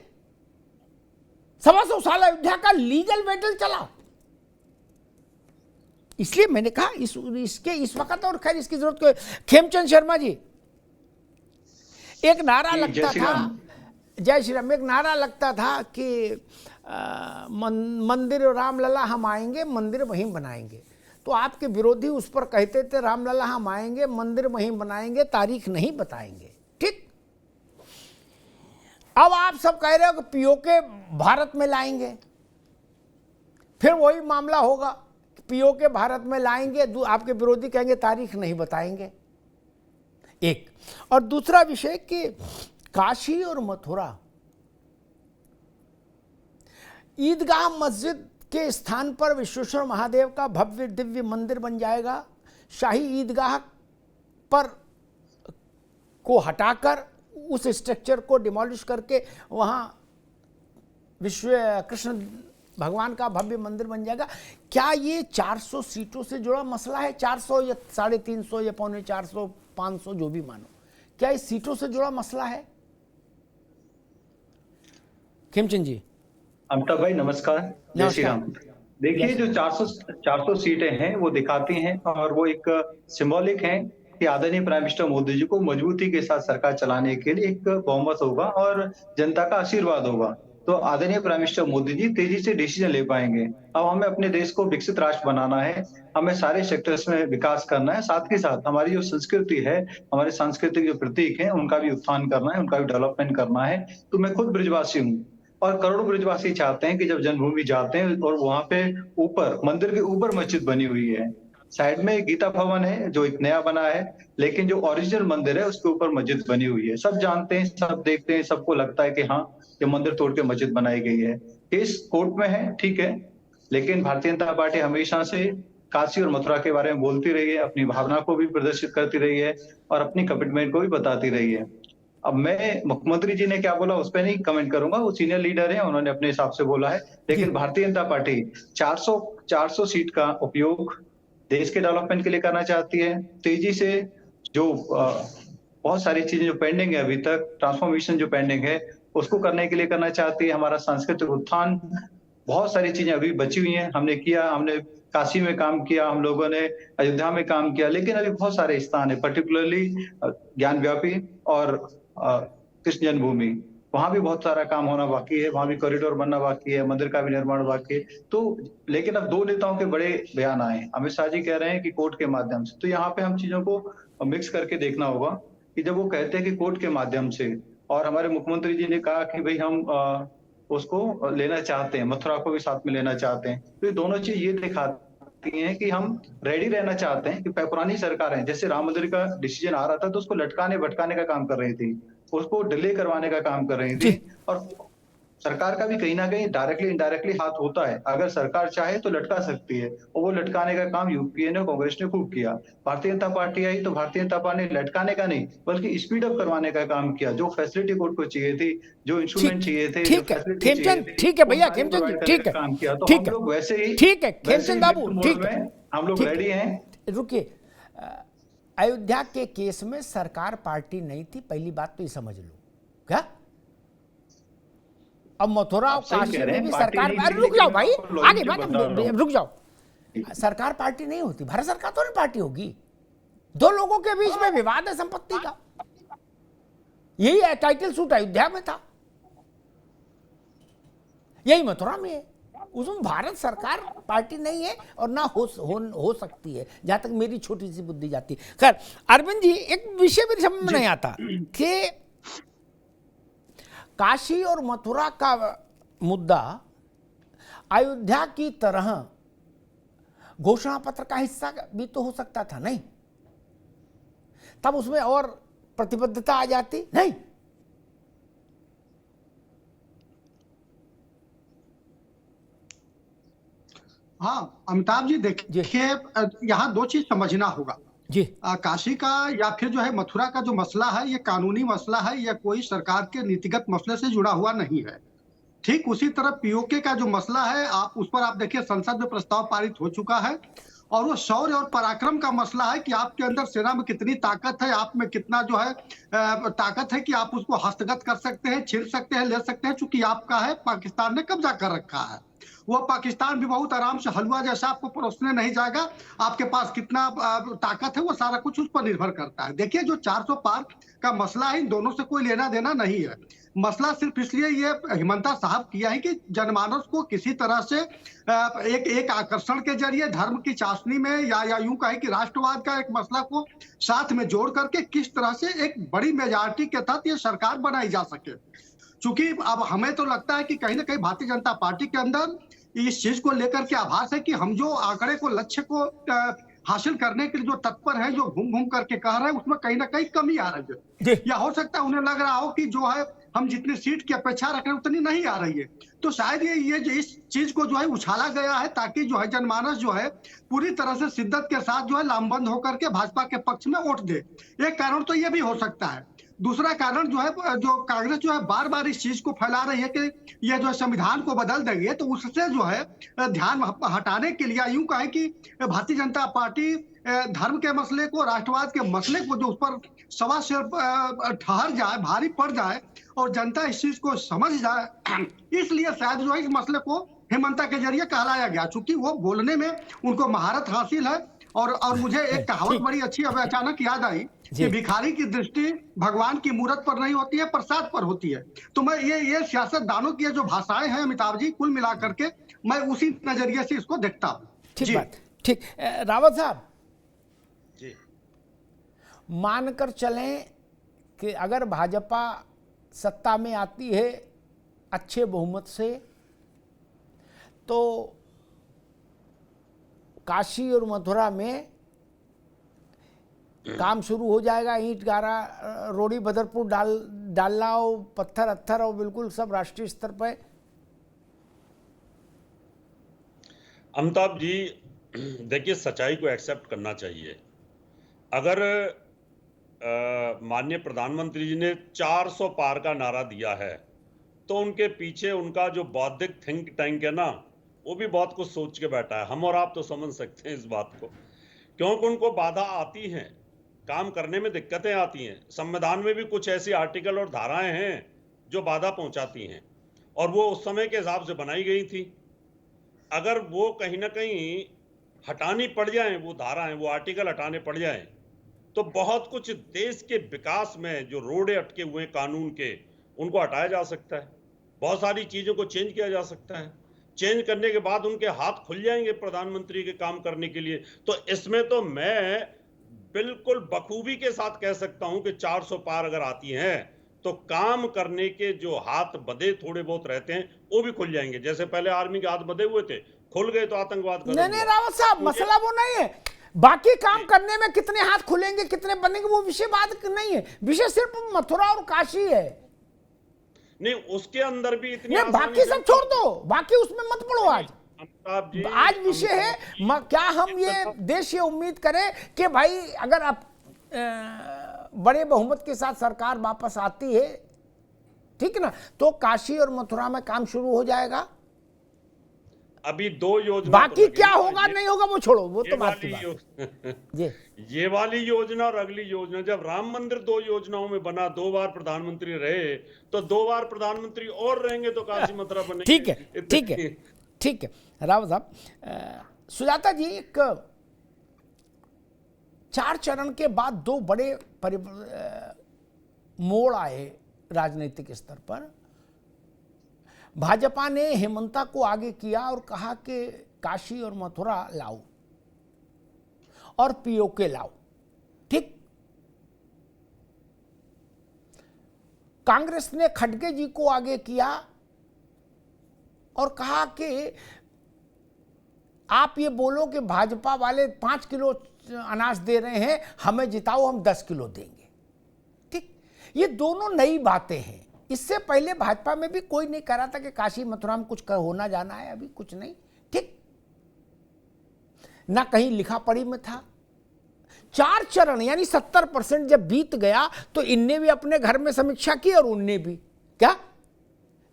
125 साल अयोध्या का लीगल बैटल चला, इसलिए मैंने कहा इस वक्त, और खैर इसकी जरूरत को। खेमचंद शर्मा जी, एक नारा लगता था, जय श्री राम, एक नारा लगता था कि मंदिर रामलला हम आएंगे, मंदिर वहीं बनाएंगे। तो आपके विरोधी उस पर कहते थे रामलला हम आएंगे, मंदिर वहीं बनाएंगे, तारीख नहीं बताएंगे। ठीक, अब आप सब कह रहे हो कि पीओके भारत में लाएंगे, फिर वही मामला होगा, पीओके भारत में लाएंगे, आपके विरोधी कहेंगे तारीख नहीं बताएंगे। एक और दूसरा विषय कि काशी और मथुरा ईदगाह मस्जिद के स्थान पर विश्वेश्वर महादेव का भव्य दिव्य मंदिर बन जाएगा। शाही ईदगाह पर को हटाकर उस स्ट्रक्चर को डिमोलिश करके वहां विश्व कृष्ण भगवान का भव्य मंदिर बन जाएगा। क्या ये 400 सीटों से जुड़ा मसला है? 400 या 350 या 450, 500 जो भी मानो, क्या इस सीटों से जुड़ा मसला है? खेमचंद जी।
अमिताभ भाई नमस्कार, जय श्री राम। देखिए जो 400 सीटें हैं वो दिखाती हैं और वो एक सिंबॉलिक हैं कि आदरणीय प्राइम मिनिस्टर मोदी जी को मजबूती के साथ सरकार चलाने के लिए एक बहुमत होगा और जनता का आशीर्वाद होगा। तो आदरणीय प्राइम मिनिस्टर मोदी जी तेजी से डिसीजन ले पाएंगे। अब हमें अपने देश को विकसित राष्ट्र बनाना है, हमें सारे सेक्टर्स में विकास करना है, साथ ही साथ हमारी जो संस्कृति है, हमारे सांस्कृतिक जो प्रतीक हैं उनका भी उत्थान करना है, उनका भी डेवलपमेंट करना है। तो मैं खुद ब्रिजवासी हूँ और करोड़ों ब्रिजवासी चाहते हैं कि जब जन्मभूमि जाते हैं और वहां पे ऊपर मंदिर के ऊपर मस्जिद बनी हुई है, साइड में गीता भवन है जो एक नया बना है, लेकिन जो ओरिजिनल मंदिर है उसके ऊपर मस्जिद बनी हुई है। सब जानते हैं, सब देखते हैं, सबको लगता है कि हाँ ये मंदिर तोड़ के मस्जिद बनाई गई है। केस कोर्ट में है, ठीक है, लेकिन भारतीय जनता पार्टी हमेशा से काशी और मथुरा के बारे में बोलती रही है, अपनी भावना को भी प्रदर्शित करती रही है और अपनी कमिटमेंट को भी बताती रही है। अब मैं मुख्यमंत्री जी ने क्या बोला उस पर नहीं कमेंट करूंगा, वो सीनियर लीडर है, उन्होंने अपने हिसाब से बोला है। लेकिन भारतीय जनता पार्टी 400 सीट का उपयोग देश के डेवलपमेंट के लिए करना चाहती है। तेजी से जो बहुत सारी चीजें जो पेंडिंग है, अभी तक ट्रांसफॉर्मेशन जो पेंडिंग है उसको करने के लिए करना चाहती है। हमारा सांस्कृतिक उत्थान, बहुत सारी चीजें अभी बची हुई हैं, हमने किया, हमने काशी में काम किया, हम लोगों ने अयोध्या में काम किया, लेकिन अभी बहुत सारे स्थान है, पर्टिकुलरली ज्ञान व्यापी और कृष्ण जन्मभूमि, वहां भी बहुत सारा काम होना बाकी है, वहां भी कॉरिडोर बनना बाकी है, मंदिर का भी निर्माण बाकी है। तो लेकिन अब दो नेताओं के बड़े बयान आए, अमित शाह जी कह रहे हैं कि कोर्ट के माध्यम से, तो यहाँ पे हम चीजों को मिक्स करके देखना होगा कि जब वो कहते हैं कि कोर्ट के माध्यम से, और हमारे मुख्यमंत्री जी ने कहा कि भाई हम उसको लेना चाहते हैं, मथुरा को भी साथ में लेना चाहते हैं, तो ये दोनों चीज ये दिखाती हैं कि हम रेडी रहना चाहते हैं। कि पुरानी सरकारें जैसे राम मंदिर का डिसीजन आ रहा था तो उसको लटकाने भटकाने का काम कर रही थी, उसको डिले करवाने का काम कर रही थी, और सरकार का भी कहीं ना कहीं डायरेक्टली इनडायरेक्टली हाथ होता है। अगर सरकार चाहे तो लटका सकती है, और वो लटकाने का काम यूपीए ने, कांग्रेस ने खूब किया। भारतीय जनता पार्टी आई तो भारतीय जनता पार्टी ने लटकाने का नहीं बल्कि स्पीड अप करवाने का काम किया। जो फैसिलिटी कोर्ट को चाहिए थी, जो इंस्ट्रूमेंट चाहिए थे,
ठीक है खेमचंद, ठीक है भैया खेमचंद जी, ठीक है,
काम किया। तो
ठीक
हम लोग वैसे ही,
ठीक है खेमचंद बाबू, ठीक है,
हम लोग रेडी हैं
रुकिए, अयोध्या के केस में सरकार पार्टी नहीं थी, पहली बात तो ये समझ लो। क्या अब मथुरा और काशी में भी सरकार, रुक जाओ भाई, आगे बात रुक जाओ। सरकार पार्टी नहीं होती, भारत सरकार तो नहीं पार्टी होगी। दो लोगों के बीच में विवाद है संपत्ति का, यही है, टाइटल सूट अयोध्या में था, यही मथुरा में है। उसमें भारत सरकार पार्टी नहीं है और ना हो सकती है, जहां तक मेरी छोटी सी बुद्धि जाती है। खैर अरविंद जी, एक विषय मेरी समझ में नहीं आता कि काशी और मथुरा का मुद्दा अयोध्या की तरह घोषणा पत्र का हिस्सा भी तो हो सकता था, नहीं? तब उसमें और प्रतिबद्धता आ जाती, नहीं?
हाँ अमिताभ जी, देखिए यहाँ दो चीज समझना होगा
जी।
काशी का या फिर जो है मथुरा का जो मसला है, ये कानूनी मसला है, या कोई सरकार के नीतिगत मसले से जुड़ा हुआ नहीं है। ठीक उसी तरह पीओके का जो मसला है, आप उस पर आप देखिए संसद में प्रस्ताव पारित हो चुका है, और वो शौर्य और पराक्रम का मसला है कि आपके अंदर सेना में कितनी ताकत है, आप में कितना जो है ताकत है कि आप उसको हस्तगत कर सकते हैं, छीन सकते हैं, ले सकते हैं। चूंकि आपका है, पाकिस्तान ने कब्जा कर रखा है, वो पाकिस्तान भी बहुत आराम से हलवा जैसा आपको परोसने नहीं जाएगा। आपके पास कितना ताकत है, वो सारा कुछ उस पर निर्भर करता है। देखिए जो 400 पार का मसला है, इन दोनों से कोई लेना देना नहीं है। मसला सिर्फ इसलिए ये हिमंता साहब किया है कि जनमानस को किसी तरह से एक आकर्षण के जरिए धर्म की चाशनी में या यूं कहे कि राष्ट्रवाद का एक मसला को साथ में जोड़ करके किस तरह से एक बड़ी मेजॉरिटी के तहत ये सरकार बनाई जा सके। चूंकि अब हमें तो लगता है कि कहीं ना कहीं भारतीय जनता पार्टी के अंदर इस चीज को लेकर के आभास है कि हम जो आंकड़े को, लक्ष्य को हासिल करने के लिए जो तत्पर है, जो घूम घूम करके कह रहे हैं, उसमें कहीं ना कहीं कमी आ रही है। या हो सकता है उन्हें लग रहा हो कि जो है हम जितनी सीट की अपेक्षा रख रहे हैं उतनी नहीं आ रही है। तो शायद ये जो इस चीज को जो है उछाला गया है ताकि जो है जनमानस जो है पूरी तरह से शिद्दत के साथ जो है लामबंद होकर के भाजपा के पक्ष में वोट दे। एक कारण तो ये भी हो सकता है। दूसरा कारण जो है, जो कांग्रेस जो है बार बार इस चीज को फैला रही है कि ये जो संविधान को बदल देंगे, तो उससे जो है ध्यान हटाने के लिए यूं कहे कि भारतीय जनता पार्टी धर्म के मसले को, राष्ट्रवाद के मसले को जो उस पर सवा से ठहर जाए, भारी पड़ जाए और जनता इस चीज को समझ जाए, इसलिए शायद जो है इस मसले को हिमंता के जरिए कहलाया गया। चूंकि वो बोलने में उनको महारत हासिल है। और मुझे एक कहावत बड़ी अच्छी अब अचानक याद आई कि भिखारी की दृष्टि भगवान की मूरत पर नहीं होती है, प्रसाद पर होती है। तो मैं ये सियासतदानों की जो भाषाएं हैं अमिताभ जी, कुल मिलाकर के मैं उसी नजरिए से इसको देखता हूँ।
ठीक बात, ठीक। रावत साहब जी, मानकर चलें कि अगर भाजपा सत्ता में आती है अच्छे बहुमत से, तो काशी और मथुरा में काम शुरू हो जाएगा, ईंट गारा रोड़ी बदरपुर डालना और पत्थर अत्थर और बिल्कुल सब राष्ट्रीय स्तर पर।
अमिताभ जी देखिए, सच्चाई को एक्सेप्ट करना चाहिए। अगर माननीय प्रधानमंत्री जी ने 400 पार का नारा दिया है, तो उनके पीछे उनका जो बौद्धिक थिंक टैंक है ना, वो भी बहुत कुछ सोच के बैठा है। हम और आप तो समझ सकते हैं इस बात को, क्योंकि उनको बाधा आती हैं, काम करने में दिक्कतें आती हैं। संविधान में भी कुछ ऐसी आर्टिकल और धाराएं हैं जो बाधा पहुंचाती हैं, और वो उस समय के हिसाब से बनाई गई थी। अगर वो कहीं ना कहीं हटानी पड़ जाएं, वो धाराएं, वो आर्टिकल हटाने पड़ जाएं, तो बहुत कुछ देश के विकास में जो रोड़े अटके हुए कानून के, उनको हटाया जा सकता है। बहुत सारी चीजों को चेंज किया जा सकता है। चेंज करने के बाद उनके हाथ खुल जाएंगे प्रधानमंत्री के काम करने के लिए। तो इसमें तो मैं बिल्कुल बखूबी के साथ कह सकता हूं कि 400 पार अगर आती हैं, तो काम करने के जो हाथ बंधे थोड़े बहुत रहते हैं, वो भी खुल जाएंगे। जैसे पहले आर्मी के हाथ बंधे हुए थे, खुल गए तो आतंकवाद।
नहीं रावत साहब, मसला वो नहीं है। बाकी काम करने में कितने हाथ खुलेंगे, कितने बनेंगे, वो विषय बात नहीं है। विषय सिर्फ मथुरा और काशी है।
नहीं, उसके अंदर भी इतनी
बाकी सब छोड़ दो, बाकी उसमें मत पड़ो। आज विषय है क्या हम ये देश ये उम्मीद करें कि भाई अगर आप बड़े बहुमत के साथ सरकार वापस आती है, ठीक है ना, तो काशी और मथुरा में काम शुरू हो जाएगा।
अभी 2 योजना
बाकी क्या होगा नहीं होगा वो छोड़ो, वो तो बात की बात।
ये वाली योजना और अगली योजना, जब राम मंदिर 2 योजनाओं में बना, 2 बार प्रधानमंत्री रहे, तो 2 बार प्रधानमंत्री और रहेंगे तो काशी मथुरा बनेगी।
ठीक है, ठीक है, ठीक है रावत साहब। सुजाता जी, एक 4 चरण के बाद 2 बड़े मोड़ आए राजनीतिक स्तर पर। भाजपा ने हेमंता को आगे किया और कहा कि काशी और मथुरा लाओ और पीओके लाओ, ठीक। कांग्रेस ने खड़गे जी को आगे किया और कहा कि आप ये बोलो कि भाजपा वाले 5 किलो अनाज दे रहे हैं, हमें जिताओ, हम 10 किलो देंगे, ठीक। ये दोनों नई बातें हैं। इससे पहले भाजपा में भी कोई नहीं कह रहा था कि काशी मथुरा में कुछ होना जाना है, अभी कुछ नहीं, ठीक, ना कहीं लिखा पढ़ी में था। 4 चरण यानी 70% जब बीत गया तो इनने भी अपने घर में समीक्षा की और उनने भी, क्या,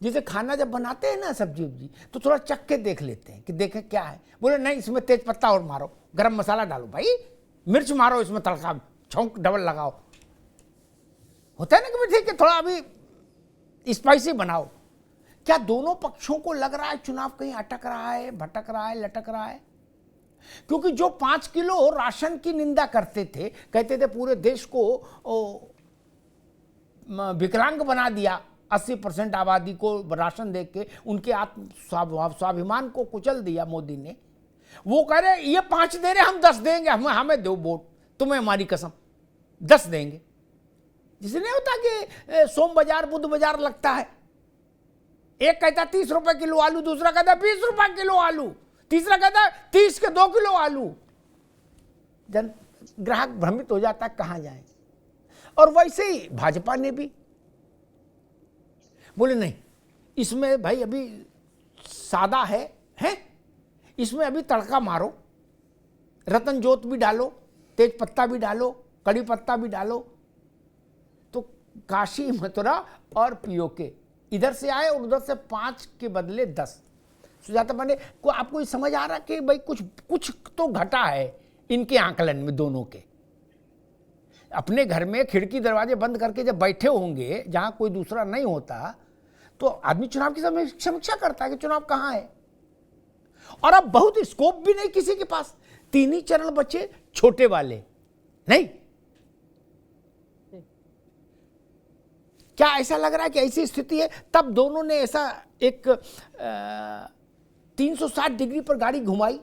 जैसे खाना जब बनाते हैं ना सब्जी उब्जी, तो थोड़ा चख के देख लेते हैं कि देखें क्या है। बोले नहीं, इसमें तेज पत्ता और मारो, गरम मसाला डालो, भाई मिर्च मारो, इसमें तड़का छौंक डबल लगाओ, होता है ना कि ठीक है थोड़ा अभी स्पाइसी बनाओ। क्या दोनों पक्षों को लग रहा है चुनाव कहीं अटक रहा है, भटक रहा है, लटक रहा है? क्योंकि जो 5 किलो राशन की निंदा करते थे, कहते थे पूरे देश को विकलांग बना दिया, 80% आबादी को राशन दे के उनके आत्म स्वाभिमान को कुचल दिया मोदी ने। वो कह रहे ये 5 दे रहे, हम 10 देंगे, हमें दो वोट, तुम्हें हमारी कसम 10 देंगे। जिसे नहीं होता कि सोम बाजार बुध बाजार लगता है, एक कहता 30 रुपए किलो आलू, दूसरा कहता 20 रुपए किलो आलू, तीसरा कहता 30 के 2 किलो आलू। जन ग्राहक भ्रमित हो जाता है कहां जाए। और वैसे ही भाजपा ने भी बोले नहीं, इसमें भाई अभी सादा है, इसमें अभी तड़का मारो, रतन जोत भी डालो, तेज पत्ता भी डालो, कड़ी पत्ता भी डालो। तो काशी मथुरा और पीओके इधर से आए और उधर से 5 के बदले 10। सुजाता पांडे को आपको ये समझ आ रहा कि भाई कुछ तो घटा है इनके आंकलन में दोनों के। अपने घर में खिड़की दरवाजे बंद करके जब बैठे होंगे जहां कोई दूसरा नहीं होता, तो आदमी चुनाव की समीक्षा करता है कि चुनाव कहां है। और अब बहुत स्कोप भी नहीं किसी के पास, 3 ही चरण बचे, छोटे वाले नहीं। क्या ऐसा लग रहा है कि ऐसी स्थिति है? तब दोनों ने ऐसा एक 360 डिग्री पर गाड़ी घुमाई।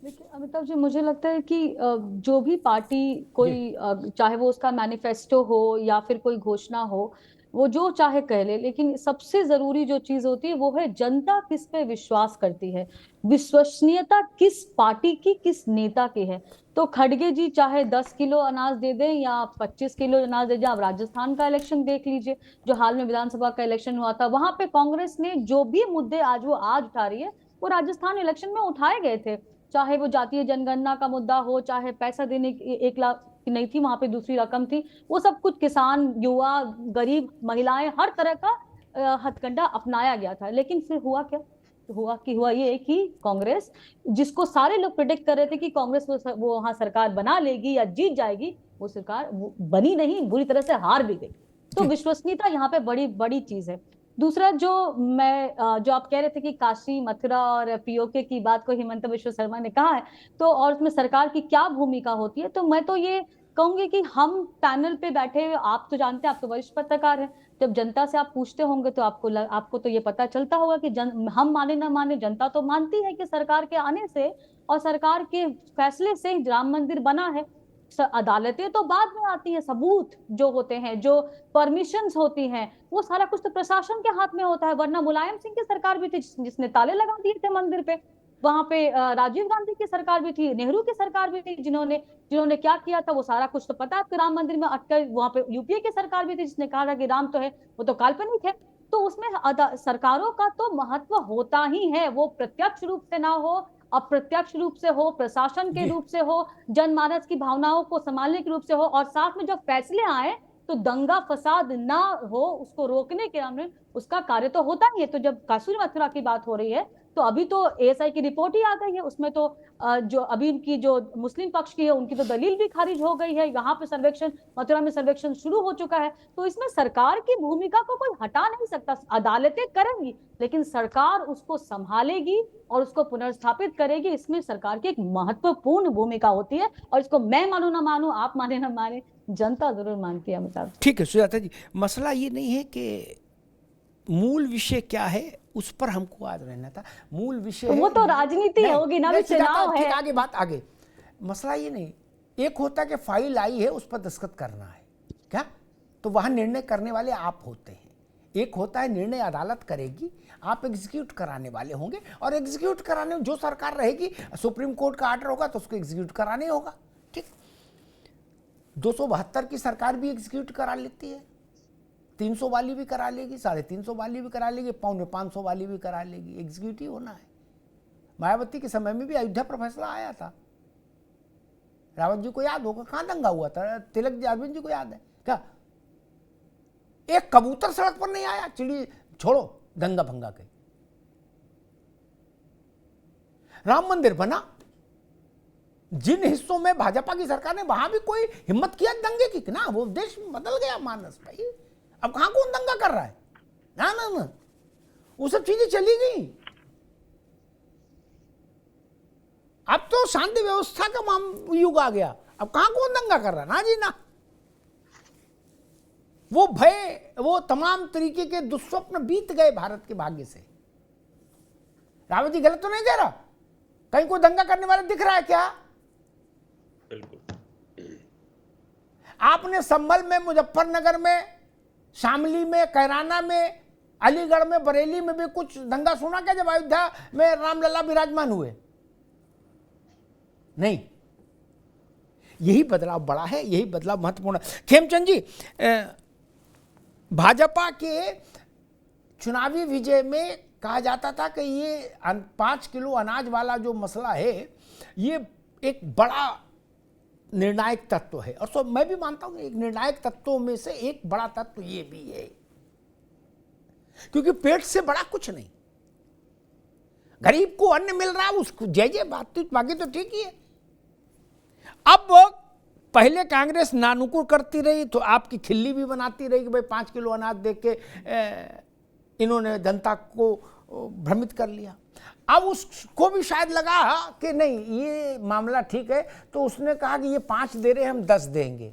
देखिए अमिताभ जी, मुझे लगता है कि जो भी पार्टी कोई चाहे वो उसका मैनिफेस्टो हो या फिर कोई घोषणा हो, वो जो चाहे कह ले, लेकिन सबसे जरूरी जो चीज होती है वो है जनता किस पे विश्वास करती है, विश्वसनीयता किस पार्टी की, किस नेता की है। तो खड़गे जी चाहे 10 किलो अनाज दे दें या 25 किलो अनाज दे दें। आप राजस्थान का इलेक्शन देख लीजिए, जो हाल में विधानसभा का इलेक्शन हुआ था, वहां पे कांग्रेस ने जो भी मुद्दे आज उठा रही है वो राजस्थान इलेक्शन में उठाए गए थे। चाहे वो जातीय जनगणना का मुद्दा हो, चाहे पैसा देने की 1 लाख की नहीं थी, वहां पे दूसरी रकम थी, वो सब कुछ किसान, युवा, गरीब, महिलाएं, हर तरह का हथकंडा अपनाया गया था। लेकिन फिर हुआ क्या? हुआ ये कि कांग्रेस, जिसको सारे लोग प्रेडिक्ट कर रहे थे कि कांग्रेस वो वहां सरकार बना लेगी या जीत जाएगी, वो सरकार बनी नहीं, बुरी तरह से हार भी गई। तो विश्वसनीयता यहाँ पे बड़ी बड़ी चीज है। दूसरा जो आप कह रहे थे कि काशी मथुरा और पीओके की बात को हिमंता बिश्व शर्मा ने कहा है, तो और उसमें सरकार की क्या भूमिका होती है, तो मैं तो ये कहूंगी कि हम पैनल पे बैठे, आप तो जानते हैं, आप तो वरिष्ठ पत्रकार हैं, जब जनता से आप पूछते होंगे तो आपको तो ये पता चलता होगा कि हम माने ना माने, जनता तो मानती है कि सरकार के आने से और सरकार के फैसले से राम मंदिर बना है। अदालतें तो बाद में आती हैं, सबूत जो होते हैं, जो परमिशंस होती हैं, वो सारा कुछ तो प्रशासन के हाथ में होता है। वरना मुलायम सिंह की सरकार भी थी जिसने ताले लगा दिए थे मंदिर पे, वहां पे राजीव गांधी की सरकार भी थी, नेहरू की सरकार भी थी, जिन्होंने क्या किया था वो सारा कुछ तो पता है आपको। राम मंदिर में अटकर वहां पे यूपीए की सरकार भी थी जिसने कहा था कि राम तो है, वो तो काल्पनिक है। तो उसमें सरकारों का तो महत्व होता ही है, वो प्रत्यक्ष रूप से ना हो, अप्रत्यक्ष रूप से हो, प्रशासन के रूप से हो, जनमानस की भावनाओं को संभालने के रूप से हो, और साथ में जब फैसले आए तो दंगा फसाद ना हो उसको रोकने के नाम में उसका कार्य तो होता नहीं है। तो जब कसूरी मथुरा की बात हो रही है तो अभी तो एएसआई की रिपोर्ट ही आ गई है, उसमें तो जो अभी इनकी जो मुस्लिम पक्ष की है उनकी तो दलील भी खारिज हो गई है। यहाँ पे सर्वेक्षण, मथुरा में सर्वेक्षण शुरू हो चुका है। तो इसमें सरकार की भूमिका को कोई हटा नहीं सकता, अदालतें करेंगी लेकिन सरकार उसको संभालेगी और उसको पुनर्स्थापित करेगी। इसमें सरकार की एक महत्वपूर्ण भूमिका होती है और इसको मैं मानू ना मानू, आप माने ना माने, जनता जरूर मानती है। अमिताभ,
ठीक है सुजाता जी, मसला ये नहीं है कि मूल विषय क्या है उस पर हमको आज रहना था। मूल विषय
तो वो तो राजनीति होगी ना, चुनाव है।
आगे बात आगे, मसला ये नहीं, एक होता है कि फाइल आई है उस पर दस्तखत करना है क्या, तो वहां निर्णय करने वाले आप होते हैं। एक होता है निर्णय अदालत करेगी, आप एग्जीक्यूट कराने वाले होंगे, और एग्जीक्यूट कराने जो सरकार रहेगी, सुप्रीम कोर्ट का आर्डर होगा तो उसको एग्जीक्यूट कराने होगा। ठीक, 272 की सरकार भी एग्जीक्यूट करा लेती है, 300 वाली भी करा लेगी, 350 वाली भी करा लेगी, 550 वाली भी करा लेगी, एग्जीक्यूटिव होना है। मायावती के समय में भी अयोध्या पर फैसला आया था, रावत जी को याद होगा, कहां दंगा हुआ था, तिलक जी, अरविंद जी को याद है क्या? एक कबूतर सड़क पर नहीं आया, चिड़ी छोड़ो दंगा भंगा के। राम मंदिर बना, जिन हिस्सों में भाजपा की सरकार ने, वहां भी कोई हिम्मत किया दंगे की ना, वो देश बदल गया मानस भाई। अब कहां कौन दंगा कर रहा है? ना ना ना, वो सब चीजें चली गई। अब तो शांति व्यवस्था का युग आ गया, अब कहां कौन दंगा कर रहा है? ना जी ना, वो भय, वो तमाम तरीके के दुस्वप्न बीत गए भारत के भाग्य से। रावत जी गलत तो नहीं कह रहा? कहीं कोई दंगा करने वाला दिख रहा है क्या?
बिल्कुल।
आपने संभल में, मुजफ्फरनगर में, शामली में, कैराना में, अलीगढ़ में, बरेली में भी कुछ दंगा सुना क्या जब अयोध्या में रामलला विराजमान हुए? नहीं। यही बदलाव बड़ा है, यही बदलाव महत्वपूर्ण है। खेमचंद जी, भाजपा के चुनावी विजय में कहा जाता था कि ये 5 किलो अनाज वाला जो मसला है ये एक बड़ा निर्णायक तत्व है, और सो मैं भी मानता हूं एक निर्णायक तत्वों में से एक बड़ा तत्व ये भी है, क्योंकि पेट से बड़ा कुछ नहीं। गरीब को अन्न मिल रहा है, उसको जय जय बात, बाकी तो ठीक ही है। अब पहले कांग्रेस नानुकुर करती रही तो आपकी खिल्ली भी बनाती रही कि भाई 5 किलो अनाज देख के इन्होंने जनता को भ्रमित कर लिया। अब उसको भी शायद लगा कि नहीं ये मामला ठीक है, तो उसने कहा कि ये 5 दे रहे हैं, हम 10 देंगे।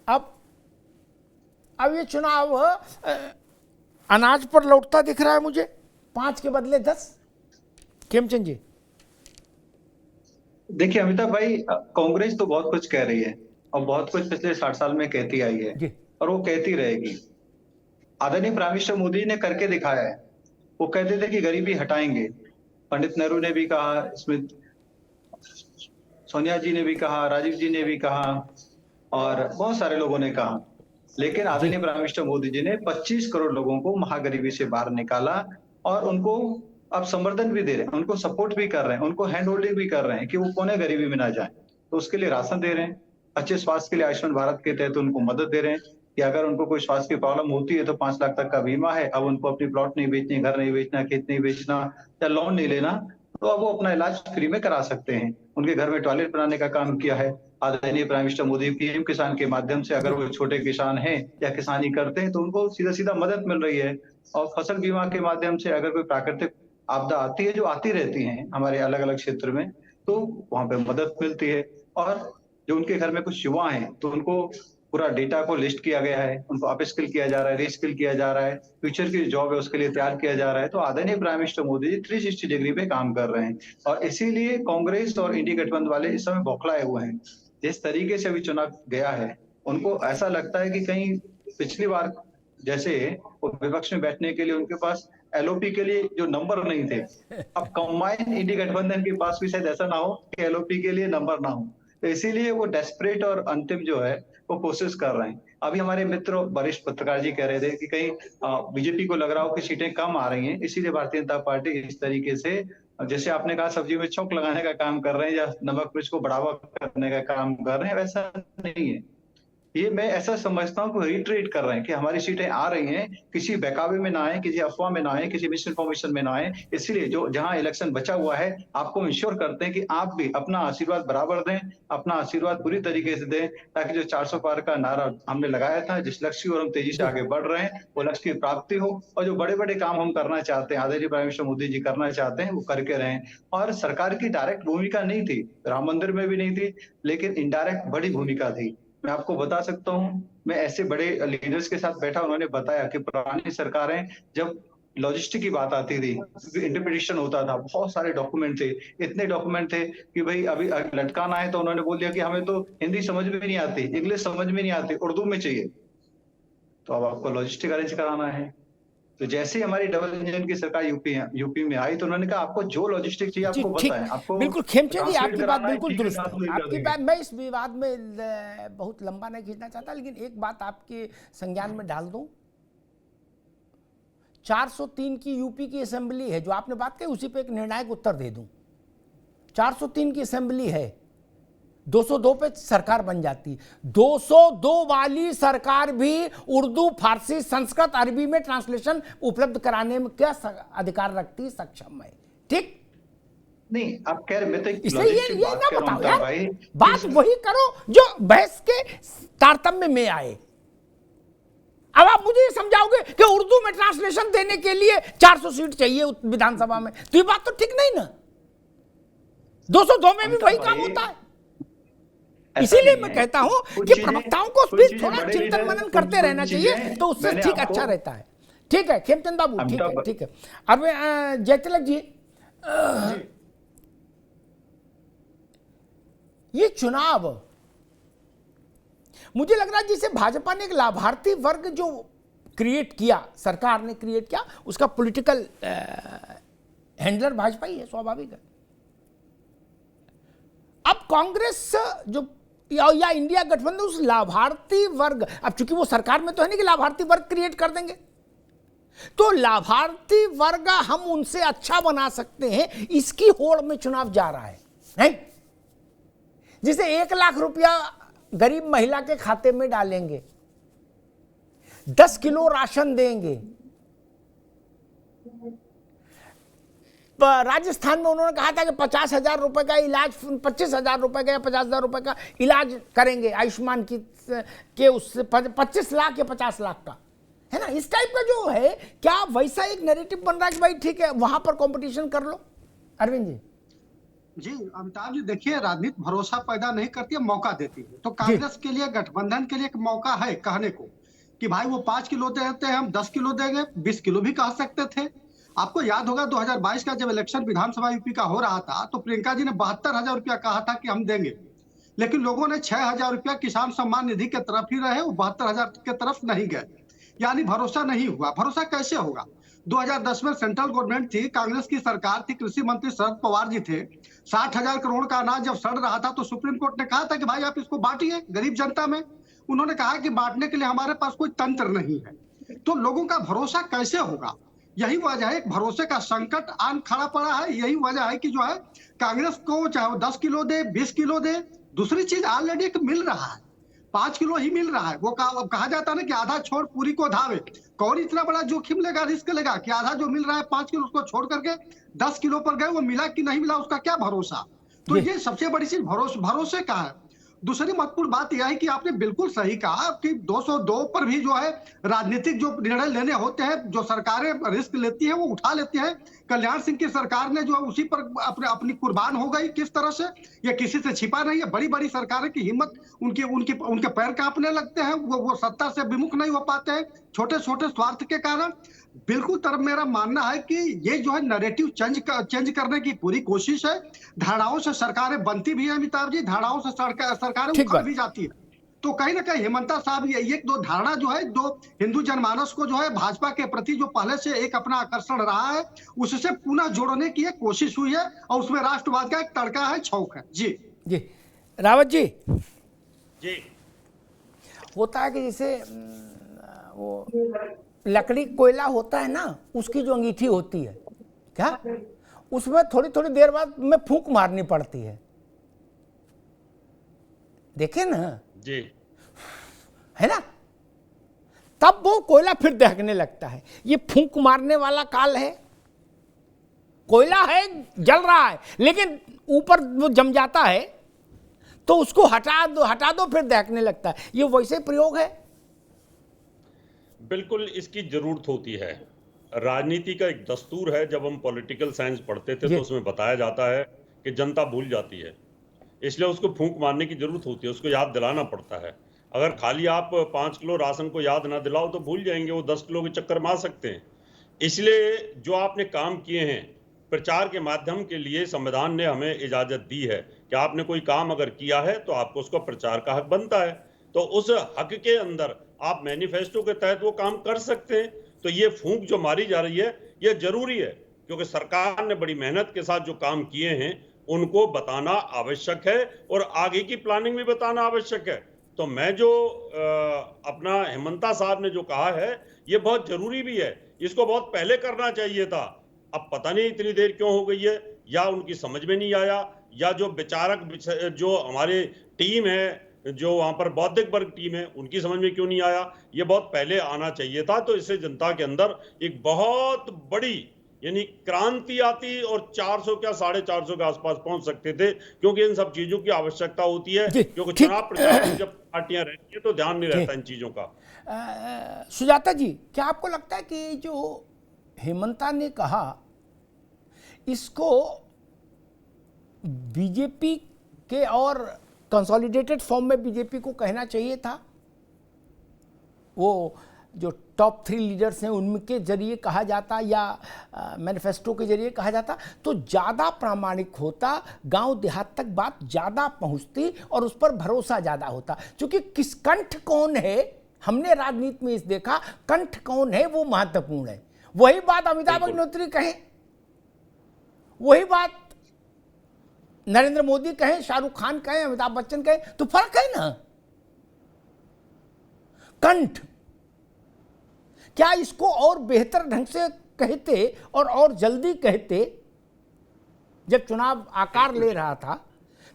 अब ये चुनाव अनाज पर लौटता दिख रहा है मुझे, 5 के बदले 10। खेमचंद जी,
देखिए अमिताभ भाई, कांग्रेस तो बहुत कुछ कह रही है और बहुत कुछ पिछले 60 साल में कहती आई है और वो कहती रहेगी। आदरणीय प्राइम मिनिस्टर मोदी ने करके दिखाया है। वो कहते थे कि गरीबी हटाएंगे, पंडित नेहरू ने भी कहा, इसमें सोनिया जी ने भी कहा, राजीव जी ने भी कहा और बहुत सारे लोगों ने कहा, लेकिन आदरणीय प्राइम मिनिस्टर मोदी जी ने 25 करोड़ लोगों को महागरीबी से बाहर निकाला और उनको अब संवर्धन भी दे रहे हैं, उनको सपोर्ट भी कर रहे हैं, उनको हैंड होल्डिंग भी कर रहे हैं कि वो कोने गरीबी में ना जाए। तो उसके लिए राशन दे रहे हैं, अच्छे स्वास्थ्य के लिए आयुष्मान भारत के तहत उनको मदद दे रहे हैं कि अगर उनको कोई स्वास्थ्य की प्रॉब्लम होती है तो 5 लाख तक का बीमा है। अब उनको अपनी प्लॉट नहीं बेचनी, घर नहीं बेचना, खेत नहीं बेचना या लोन नहीं लेना, तो अब वो अपना इलाज फ्री में करा सकते हैं। उनके घर में टॉयलेट बनाने का काम किया है आदरणीय प्राइम मिनिस्टर मोदी। पीएम किसान के माध्यम से अगर वो छोटे किसान हैं या किसानी करते हैं तो उनको सीधा सीधा मदद मिल रही है। और फसल बीमा के माध्यम से अगर कोई प्राकृतिक आपदा आती है, जो आती रहती है हमारे अलग अलग क्षेत्र में, तो वहां पे मदद मिलती है। और जो उनके घर में कुछ युवा हैं तो उनको पूरा डेटा को लिस्ट किया गया है, उनको अप स्किल किया जा रहा है, रीस्किल किया जा रहा है, फ्यूचर की जॉब है उसके लिए तैयार किया जा रहा है। तो आदरणीय prime minister Modi ji 360 degree पे काम कर रहे हैं और इसीलिए कांग्रेस और इंडिया गठबंधन वाले इस समय बौखलाए हुए हैं। जिस तरीके से अभी चुनाव गया है, उनको ऐसा लगता है कि कहीं पिछली बार जैसे वो विपक्ष में बैठने के लिए उनके पास एलओपी के लिए जो नंबर नहीं थे, अब कंबाइंड इंडिया गठबंधन के पास भी शायद ऐसा ना हो कि एलओपी के लिए नंबर ना हो। तो इसीलिए वो डेस्परेट और अंतिम जो है वो कोशिश कर रहे हैं। अभी हमारे मित्र वरिष्ठ पत्रकार जी कह रहे थे कि कहीं बीजेपी को लग रहा हो कि सीटें कम आ रही हैं, इसीलिए भारतीय जनता पार्टी इस तरीके से, जैसे आपने कहा, सब्जी में छौंक लगाने का काम कर रहे हैं या नमक मिर्च को बढ़ावा करने का काम कर रहे हैं, वैसा नहीं है। ये मैं ऐसा समझता हूँ कि रिट्रेट कर रहे हैं कि हमारी सीटें आ रही हैं, किसी बहकावे में ना आए, किसी अफवाह में ना आए, किसी मिस इन्फॉर्मेशन में ना आए। इसलिए जो जहां इलेक्शन बचा हुआ है, आपको इंश्योर करते हैं कि आप भी अपना आशीर्वाद बराबर दें, अपना आशीर्वाद पूरी तरीके से दें, ताकि जो 400 पार का नारा हमने लगाया था, जिस लक्ष्य की ओर हम तेजी से आगे बढ़ रहे हैं, वो लक्ष्य की प्राप्ति हो, और जो बड़े बड़े काम हम करना चाहते हैं, आदरणीय प्राइम मिनिस्टर मोदी जी करना चाहते हैं, वो करके रहें। और सरकार की डायरेक्ट भूमिका नहीं थी, राम मंदिर में भी नहीं थी, लेकिन इनडायरेक्ट बड़ी भूमिका थी। मैं आपको बता सकता हूं, मैं ऐसे बड़े लीडर्स के साथ बैठा, उन्होंने बताया कि पुरानी सरकारें जब लॉजिस्टिक की बात आती थी, इंटरप्रिटेशन होता था, बहुत सारे डॉक्यूमेंट थे, इतने डॉक्यूमेंट थे कि भाई अभी लटकाना है तो उन्होंने बोल दिया कि हमें तो हिंदी समझ में नहीं आती, इंग्लिश समझ में नहीं आती, उर्दू में चाहिए, तो अब आपको लॉजिस्टिक अरेंज कराना है। तो जैसे ही हमारी डबल इंजन की सरकार यूपी में आई, तो उन्होंने कहा आपको जो लॉजिस्टिक चाहिए आपको बताएं, आपको
बिल्कुल खेमचंद जी, आपकी बात बिल्कुल दुरुस्त है। आपकी बात, मैं इस विवाद में बहुत लंबा नहीं खींचना चाहता, लेकिन एक बात आपके संज्ञान में डाल दूं। 403 की यूपी की असेंबली है, जो आपने बात कही उसी पे एक निर्णायक उत्तर दे दूं। 403 की असेंबली है, 202 पे सरकार बन जाती। 202 वाली सरकार भी उर्दू, फारसी, संस्कृत, अरबी में ट्रांसलेशन उपलब्ध कराने में क्या अधिकार रखती, सक्षम है। ठीक
नहीं, आप कह रहे हैं,
इसलिए ये ना बताओ यार, बात वही करो जो बहस के तारतम्य में आए। अब आप मुझे समझाओगे कि उर्दू में ट्रांसलेशन देने के लिए 400 सीट चाहिए विधानसभा में, तो ये बात तो ठीक नहीं ना। 202 में भी वही काम होता है। इसीलिए मैं कहता हूं कि प्रवक्ताओं को भी थोड़ा चिंतन मनन करते रहना चाहिए, तो उससे ठीक अच्छा रहता है। ठीक है खेमचंद बाबू, ठीक है। अब जयतिलक जी, ये चुनाव मुझे लग रहा है जिसे भाजपा ने एक लाभार्थी वर्ग जो क्रिएट किया, सरकार ने क्रिएट किया, उसका पॉलिटिकल हैंडलर भाजपा ही है, स्वाभाविक है। अब कांग्रेस जो या इंडिया गठबंधन उस लाभार्थी वर्ग, अब चूंकि वो सरकार में तो है नहीं कि लाभार्थी वर्ग क्रिएट कर देंगे, तो लाभार्थी वर्ग हम उनसे अच्छा बना सकते हैं, इसकी होड़ में चुनाव जा रहा है, नहीं? जिसे 1 लाख रुपया गरीब महिला के खाते में डालेंगे, 10 किलो राशन देंगे। राजस्थान में उन्होंने कहा था कि 50,000 रुपए का इलाज, 25,000 रुपए का या 50,000 रुपए का इलाज करेंगे आयुष्मान के उससे 25 लाख या 50 लाख का, है ना? इस टाइप का जो है, क्या वैसा एक नैरेटिव बन रहा है कि भाई ठीक है वहां पर कंपटीशन कर लो? अरविंद जी।
जी अमिताभ जी, देखिए राजनीति भरोसा पैदा नहीं करती है, मौका देती है। तो कांग्रेस के लिए, गठबंधन के लिए एक मौका है कहने को कि भाई वो 5 किलो देते हैं, हम 10 किलो देंगे, 20 किलो भी कह सकते थे। आपको याद होगा 2022 का जब इलेक्शन विधानसभा यूपी का हो रहा था, तो प्रियंका जी ने 72,000 रुपया कहा था कि हम देंगे, लेकिन लोगों ने 6,000 रुपया किसान सम्मान निधि के तरफ ही रहे, वो 72,000 के तरफ नहीं गए। यानी भरोसा नहीं हुआ। भरोसा कैसे होगा? 2010 में सेंट्रल गवर्नमेंट थी, कांग्रेस की सरकार थी, कृषि मंत्री शरद पवार जी थे। 60,000 करोड़ का अनाज जब सड़ रहा था, तो सुप्रीम कोर्ट ने कहा था कि भाई आप इसको बांटिए गरीब जनता में। उन्होंने कहा कि बांटने के लिए हमारे पास कोई तंत्र नहीं है। तो लोगों का भरोसा कैसे होगा? यही वजह है, एक भरोसे का संकट आन खड़ा पड़ा है। यही वजह है कि जो है कांग्रेस को चाहे वो 10 किलो दे, 20 किलो दे, दूसरी चीज ऑलरेडी एक मिल रहा है, 5 किलो ही मिल रहा है। वो कहा जाता है ना कि आधा छोड़ पूरी को धावे। कौन इतना बड़ा जोखिम लेगा, रिस्क लेगा कि आधा जो मिल रहा है 5 किलो उसको छोड़ करके 10 किलो पर गए, वो मिला कि नहीं मिला उसका क्या भरोसा? तो ये सबसे बड़ी चीज भरोसे का है। दूसरी महत्वपूर्ण बात यह है कि आपने बिल्कुल सही कहा कि 202 पर भी जो है राजनीतिक जो निर्णय लेने होते हैं, जो सरकारें रिस्क लेती है वो उठा लेती है। कल्याण सिंह की सरकार ने जो है उसी पर अपनी कुर्बान हो गई। किस तरह से? ये किसी से छिपा नहीं है। बड़ी बड़ी सरकारें की हिम्मत, उनके पैर कांपने लगते हैं, वो सत्ता से विमुख नहीं हो पाते हैं, छोटे छोटे स्वार्थ के कारण। बिल्कुल तरफ मेरा मानना है कि ये जो है नैरेटिव चेंज करने की पूरी कोशिश है। धारणाओं से सरकारें बनती भी है अमिताभ जी, धारणाओं से सरकारें उखड़ भी जाती है। तो कहीं ना कहीं हेमंता साहब ये एक दो धारणा जो है, जो हिंदू जनमानस को जो है भाजपा के प्रति जो पहले से एक अपना आकर्षण रहा है, उससे पुनः जोड़ने की एक कोशिश हुई है, और उसमें राष्ट्रवाद का एक तड़का है, छौक है। जी
जी रावत जी।
जी
होता है कि जैसे वो लकड़ी कोयला होता है ना, उसकी जो अंगीठी होती है, क्या उसमें थोड़ी थोड़ी देर बाद में फूंक मारनी पड़ती है, देखे ना जी। है ना, तब वो कोयला फिर दहकने लगता है। ये फूंक मारने वाला काल है, कोयला है जल रहा है लेकिन ऊपर वो जम जाता है तो उसको हटा दो फिर दहकने लगता है। ये वैसे प्रयोग है।
बिल्कुल इसकी जरूरत होती है। राजनीति का एक दस्तूर है, जब हम पॉलिटिकल साइंस पढ़ते थे तो उसमें बताया जाता है कि जनता भूल जाती है, इसलिए उसको फूंक मारने की जरूरत होती है, उसको याद दिलाना पड़ता है। अगर खाली आप 5 किलो राशन को याद ना दिलाओ तो भूल जाएंगे, वो 10 किलो के चक्कर मार सकते हैं। इसलिए जो आपने काम किए हैं प्रचार के माध्यम के लिए संविधान ने हमें इजाजत दी है कि आपने कोई काम अगर किया है तो आपको उसका प्रचार का हक बनता है, तो उस हक के अंदर आप मैनिफेस्टो के तहत वो काम कर सकते हैं। तो ये फूंक जो मारी जा रही है ये जरूरी है, क्योंकि सरकार ने बड़ी मेहनत के साथ जो काम किए हैं उनको बताना आवश्यक है और आगे की प्लानिंग भी बताना आवश्यक है। तो मैं जो अपना हेमंता साहब ने जो कहा है ये बहुत जरूरी भी है, इसको बहुत पहले करना चाहिए था। अब पता नहीं इतनी देर क्यों हो गई है, या उनकी समझ में नहीं आया, या जो विचारक जो हमारे टीम है, जो वहां पर बौद्धिक वर्ग टीम है, उनकी समझ में क्यों नहीं आया। ये बहुत पहले आना चाहिए था, तो इससे जनता के अंदर एक बहुत बड़ी यानी क्रांति आती और 400 क्या 450 के आसपास पहुंच सकते थे, क्योंकि इन सब चीजों की आवश्यकता होती है, क्योंकि चुनाव प्रचार में जब पार्टियां रहती है तो ध्यान नहीं रहता इन चीजों का।
सुजाता जी, क्या आपको लगता है कि जो हेमंता ने कहा इसको बीजेपी के और कंसोलिडेटेड फॉर्म में बीजेपी को कहना चाहिए था? वो जो टॉप 3 लीडर्स हैं उनके जरिए कहा जाता या मैनिफेस्टो के जरिए कहा जाता तो ज़्यादा प्रामाणिक होता, गांव देहात तक बात ज़्यादा पहुंचती और उस पर भरोसा ज़्यादा होता। क्योंकि किस कंठ कौन है, हमने राजनीति में इस देखा, कंठ कौन है वो महत्वपूर्ण है। वही बात अमिताभ अग्निहोत्री कहें, वही बात नरेंद्र मोदी कहें, शाहरुख खान कहें, अमिताभ बच्चन कहें, तो फर्क है ना कंठ। क्या इसको और बेहतर ढंग से कहते और जल्दी कहते जब चुनाव आकार ले रहा था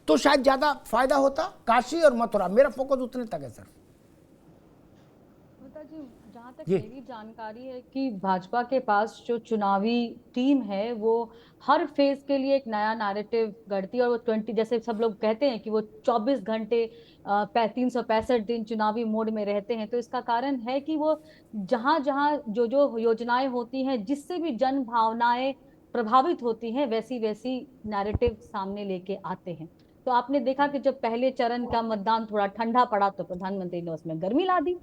तो शायद ज्यादा फायदा होता। काशी और मथुरा, मेरा फोकस उतने तक है सर।
जहाँ तक मेरी जानकारी है कि भाजपा के पास जो चुनावी टीम है वो हर फेज के लिए एक नया नैरेटिव गढ़ती है, और वो 20 जैसे सब लोग कहते हैं कि वो 24 घंटे 365 दिन चुनावी मोड में रहते हैं। तो इसका कारण है कि वो जहाँ जहाँ जो जो योजनाएं होती हैं जिससे भी जन भावनाएं प्रभावित होती हैं वैसी वैसी नैरेटिव सामने लेके आते हैं। तो आपने देखा कि जब पहले चरण का मतदान थोड़ा ठंडा पड़ा तो प्रधानमंत्री ने उसमें गर्मी ला दी,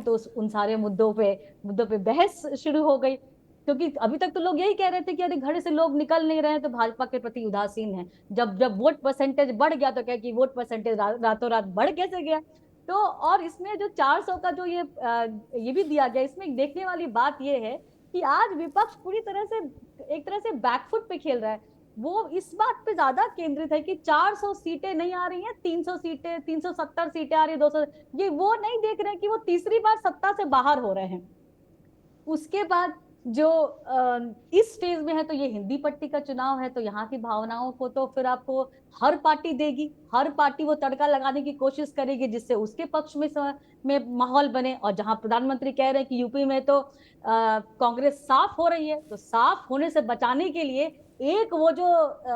तो उन सारे मुद्दों पे बहस शुरू हो गई, क्योंकि अभी तक तो लोग यही कह रहे थे कि अरे घर से लोग निकल नहीं रहे हैं तो भाजपा के प्रति उदासीन है। जब वोट परसेंटेज बढ़ गया तो क्या कि वोट परसेंटेज रातों रात बढ़ कैसे गया। तो और इसमें जो 400 का जो ये भी दिया गया, इसमें देखने वाली बात ये है कि आज विपक्ष पूरी तरह से एक तरह से बैकफुट पे खेल रहा है। वो इस बात पे ज्यादा केंद्रित है कि 400 सीटें नहीं आ रही हैं, 300 सीटें, 370 सीटें आ रही है, 200, ये वो नहीं देख रहे हैं कि वो तीसरी बार सत्ता से बाहर हो रहे हैं। उसके बाद जो इस फेज में है तो ये हिंदी पट्टी का चुनाव है, तो यहाँ की भावनाओं को तो फिर आपको हर पार्टी देगी, हर पार्टी वो तड़का लगाने की कोशिश करेगी जिससे उसके पक्ष में माहौल बने। और जहां प्रधानमंत्री कह रहे हैं कि यूपी में तो कांग्रेस साफ हो रही है, तो साफ होने से बचाने के लिए एक वो जो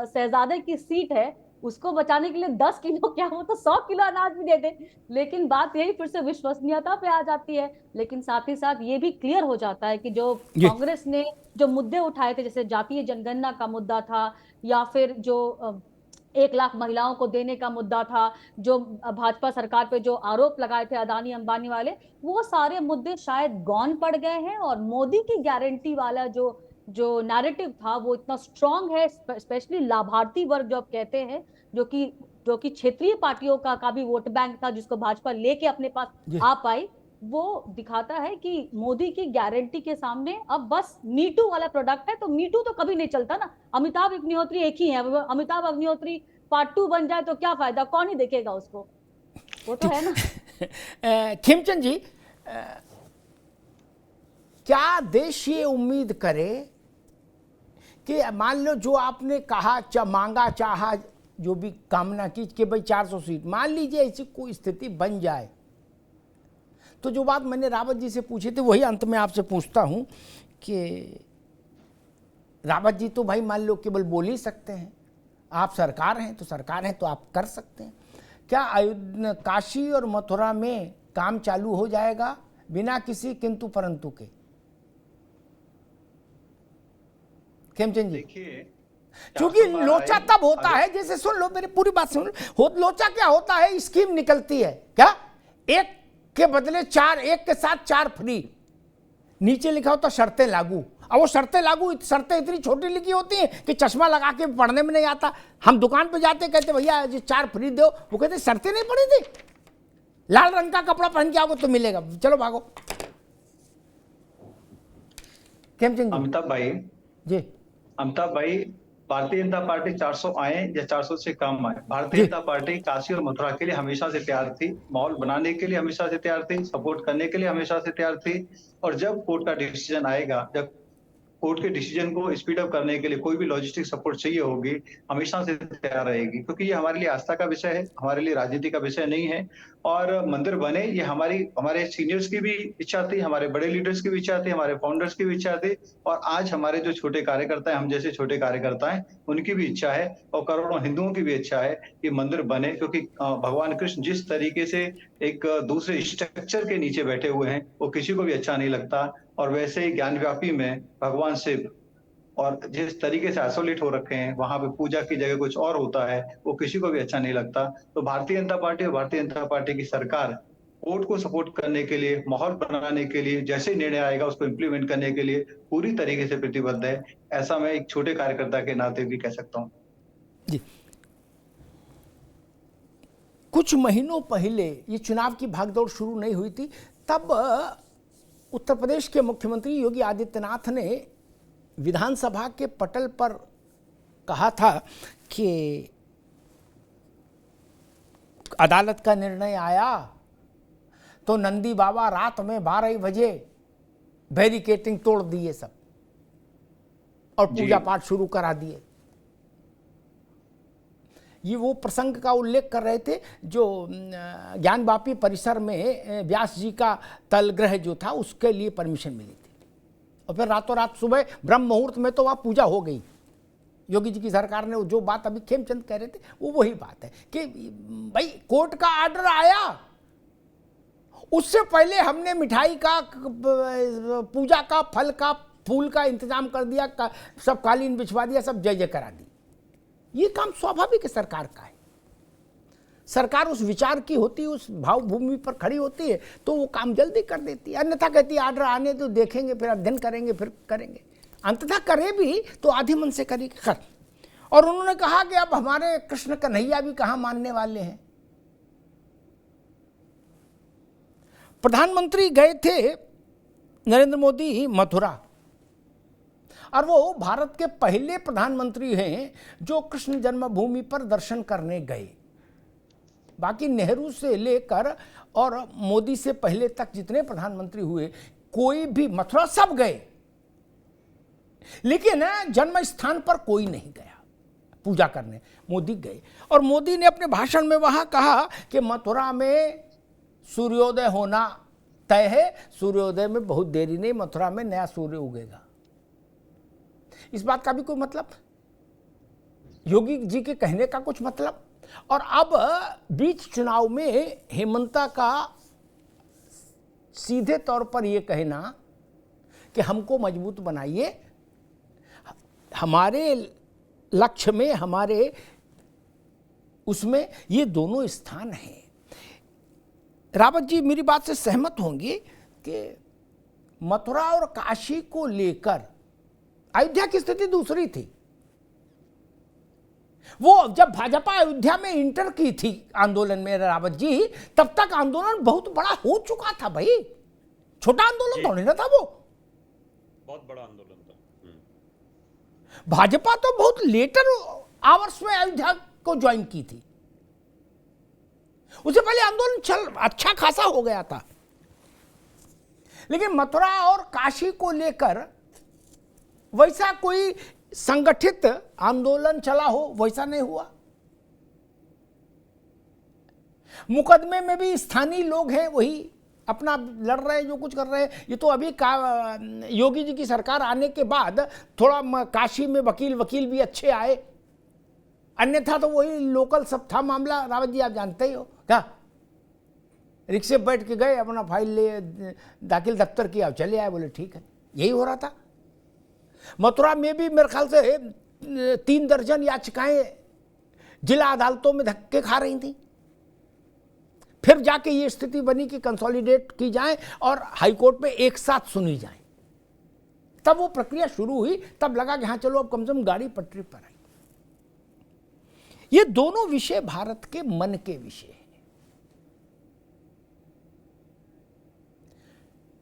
शहजादे की सीट है उसको बचाने के लिए 10 किलो क्या हो तो 100 किलो अनाज भी दे दे, लेकिन बात यही फिर से विश्वसनीयता पे आ जाती है। लेकिन साथ ही साथ ये भी क्लियर हो जाता है कि जो कांग्रेस ने जो मुद्दे उठाए थे, जैसे जातीय जनगणना का मुद्दा था या फिर जो 1 लाख महिलाओं को देने का मुद्दा था, जो भाजपा सरकार पे जो आरोप लगाए थे अदानी अंबानी वाले, वो सारे मुद्दे शायद गौन पड़ गए हैं। और मोदी की गारंटी वाला जो नैरेटिव था वो इतना स्ट्रांग है, स्पेशली लाभार्थी वर्ग जो आप कहते हैं, जो कि क्षेत्रीय पार्टियों का भी वोट बैंक था जिसको भाजपा लेके अपने पास आ पाई, वो दिखाता है कि मोदी की गारंटी के सामने अब बस मीटू वाला प्रोडक्ट है। तो मीटू तो कभी नहीं चलता ना, अमिताभ अग्निहोत्री एक ही है, अमिताभ अग्निहोत्री पार्ट 2 बन जाए तो क्या फायदा, कौन ही देखेगा उसको, वो तो है ना।
खेमचंद जी, क्या देश ये उम्मीद करे कि मान लो जो आपने कहा मांगा चाहा जो भी कामना की कि भाई 400 सीट, मान लीजिए ऐसी कोई स्थिति बन जाए तो जो बात मैंने रावत जी से पूछी थी वही अंत में आपसे पूछता हूं कि रावत जी तो भाई मान लो केवल बोल ही सकते हैं, आप सरकार हैं तो सरकार हैं तो आप कर सकते हैं। क्या काशी और मथुरा में काम चालू हो जाएगा बिना किसी किंतु परंतु के? खेमचंद जी, क्योंकि लोचा तब होता है, जैसे सुन लो मेरी पूरी बात सुन लो, लोचा क्या होता है, स्कीम निकलती है क्या, एक के बदले 4, एक के साथ 4 फ्री, नीचे लिखा होता शर्तें लागू। अब वो शर्तें लागू, शर्तें इतनी छोटी लिखी होती हैं कि चश्मा लगा के पढ़ने में नहीं आता। हम दुकान पे जाते कहते भैया 4 फ्री दो, वो कहते शर्तें नहीं पड़ी थी, लाल रंग का कपड़ा पहन के आओगे तो मिलेगा, चलो भागो। खेमचंद जी।
अमिताभ भाई
जी,
अमिताभ भाई, भारतीय जनता पार्टी 400 आए या 400 से कम आए, भारतीय जनता पार्टी काशी और मथुरा के लिए हमेशा से तैयार थी, माहौल बनाने के लिए हमेशा से तैयार थी, सपोर्ट करने के लिए हमेशा से तैयार थी। और जब कोर्ट का डिसीजन आएगा, जब कोर्ट के डिसीजन को स्पीड अप करने के लिए कोई भी लॉजिस्टिक सपोर्ट चाहिए होगी, हमेशा से तैयार रहेगी, क्योंकि ये हमारे लिए आस्था का विषय है, हमारे लिए राजनीति का विषय नहीं है। और मंदिर बने, ये हमारे सीनियर्स की भी इच्छा थी, हमारे बड़े लीडर्स की भी इच्छा थी, हमारे फाउंडर्स की भी इच्छा थी, और आज हमारे जो छोटे कार्यकर्ता हैं, हम जैसे छोटे कार्यकर्ता हैं, उनकी भी इच्छा है, और करोड़ों हिंदुओं की भी इच्छा है कि मंदिर बने, क्योंकि भगवान कृष्ण जिस तरीके से एक दूसरे स्ट्रक्चर के नीचे बैठे हुए हैं वो किसी को भी अच्छा नहीं लगता। और वैसे ही ज्ञानव्यापी में भगवान शिव और जिस तरीके से आइसोलेट हो रखे हैं, वहां पे पूजा की जगह कुछ और होता है, वो किसी को भी अच्छा नहीं लगता। तो भारतीय जनता पार्टी और भारतीय जनता पार्टी की सरकार कोर्ट को सपोर्ट करने के लिए, माहौल बनाने के लिए, जैसे निर्णय आएगा उसको इम्प्लीमेंट करने के लिए पूरी तरीके से प्रतिबद्ध है। ऐसा मैं एक छोटे कार्यकर्ता के नाते भी कह सकता हूँ।
जी, कुछ महीनों पहले ये चुनाव की भागदौड़ शुरू नहीं हुई थी, तब उत्तर प्रदेश के मुख्यमंत्री योगी आदित्यनाथ ने विधानसभा के पटल पर कहा था कि अदालत का निर्णय आया तो नंदी बाबा रात में 12 बजे बैरिकेटिंग तोड़ दिए सब और पूजा पाठ शुरू करा दिए। ये वो प्रसंग का उल्लेख कर रहे थे जो ज्ञानवापी परिसर में व्यास जी का तलगृह जो था उसके लिए परमिशन मिली थी, और फिर रातों रात सुबह ब्रह्म मुहूर्त में तो वहाँ पूजा हो गई। योगी जी की सरकार ने जो बात अभी खेमचंद कह रहे थे वो वही बात है कि भाई कोर्ट का ऑर्डर आया, उससे पहले हमने मिठाई का, पूजा का, फल का, फूल का इंतजाम कर दिया, सब कालीन बिछवा दिया, सब जय जय करा दी। ये काम स्वाभाविक है सरकार का है। सरकार उस विचार की होती है, उस भावभूमि पर खड़ी होती है तो वो काम जल्दी कर देती है। अन्यथा कहती है ऑर्डर आने तो देखेंगे, फिर अध्ययन करेंगे, फिर करेंगे। अंततः करे भी तो आधे मन से करेगी कर। और उन्होंने कहा कि अब हमारे कृष्ण कन्हैया भी कहाँ मानने वाले हैं। प्रधानमंत्री गए थे नरेंद्र मोदी मथुरा, और वो भारत के पहले प्रधानमंत्री हैं जो कृष्ण जन्मभूमि पर दर्शन करने गए। बाकी नेहरू से लेकर और मोदी से पहले तक जितने प्रधानमंत्री हुए कोई भी मथुरा सब गए, लेकिन जन्म स्थान पर कोई नहीं गया पूजा करने। मोदी गए और मोदी ने अपने भाषण में वहां कहा कि मथुरा में सूर्योदय होना तय है, सूर्योदय में बहुत देरी नहीं, मथुरा में नया सूर्य उगेगा। इस बात का भी कोई मतलब, योगी जी के कहने का कुछ मतलब। और अब बीच चुनाव में हेमंता का सीधे तौर पर यह कहना कि हमको मजबूत बनाइए, हमारे लक्ष्य में, हमारे उसमें ये दोनों स्थान हैं। रावत जी मेरी बात से सहमत होंगे कि मथुरा और काशी को लेकर अयोध्या की स्थिति दूसरी थी। वो जब भाजपा अयोध्या में इंटर की थी आंदोलन में रावत जी, तब तक आंदोलन बहुत बड़ा हो चुका था भाई, छोटा आंदोलन तो नहीं था, वो
बहुत बड़ा आंदोलन था।
भाजपा तो बहुत लेटर आवर्स में अयोध्या को ज्वाइन की थी, उससे पहले आंदोलन चल अच्छा खासा हो गया था। लेकिन मथुरा और काशी को लेकर वैसा कोई संगठित आंदोलन चला हो वैसा नहीं हुआ। मुकदमे में भी स्थानीय लोग हैं, वही अपना लड़ रहे हैं, जो कुछ कर रहे हैं। ये तो अभी योगी जी की सरकार आने के बाद थोड़ा काशी में वकील भी अच्छे आए, अन्यथा तो वही लोकल सब था मामला। रावत जी आप जानते ही हो, क्या रिक्शे बैठ के गए, अपना फाइल ले दाखिल दफ्तर किया, चले आए, बोले ठीक है। यही हो रहा था। मथुरा में भी मेरे ख्याल से 3 दर्जन याचिकाएं जिला अदालतों में धक्के खा रही थी। फिर जाके ये स्थिति बनी कि कंसोलिडेट की जाए और हाईकोर्ट में एक साथ सुनी जाए। तब वो प्रक्रिया शुरू हुई, तब लगा कि हाँ चलो अब कम से कम गाड़ी पटरी पर आई। ये दोनों विषय भारत के मन के विषय हैं।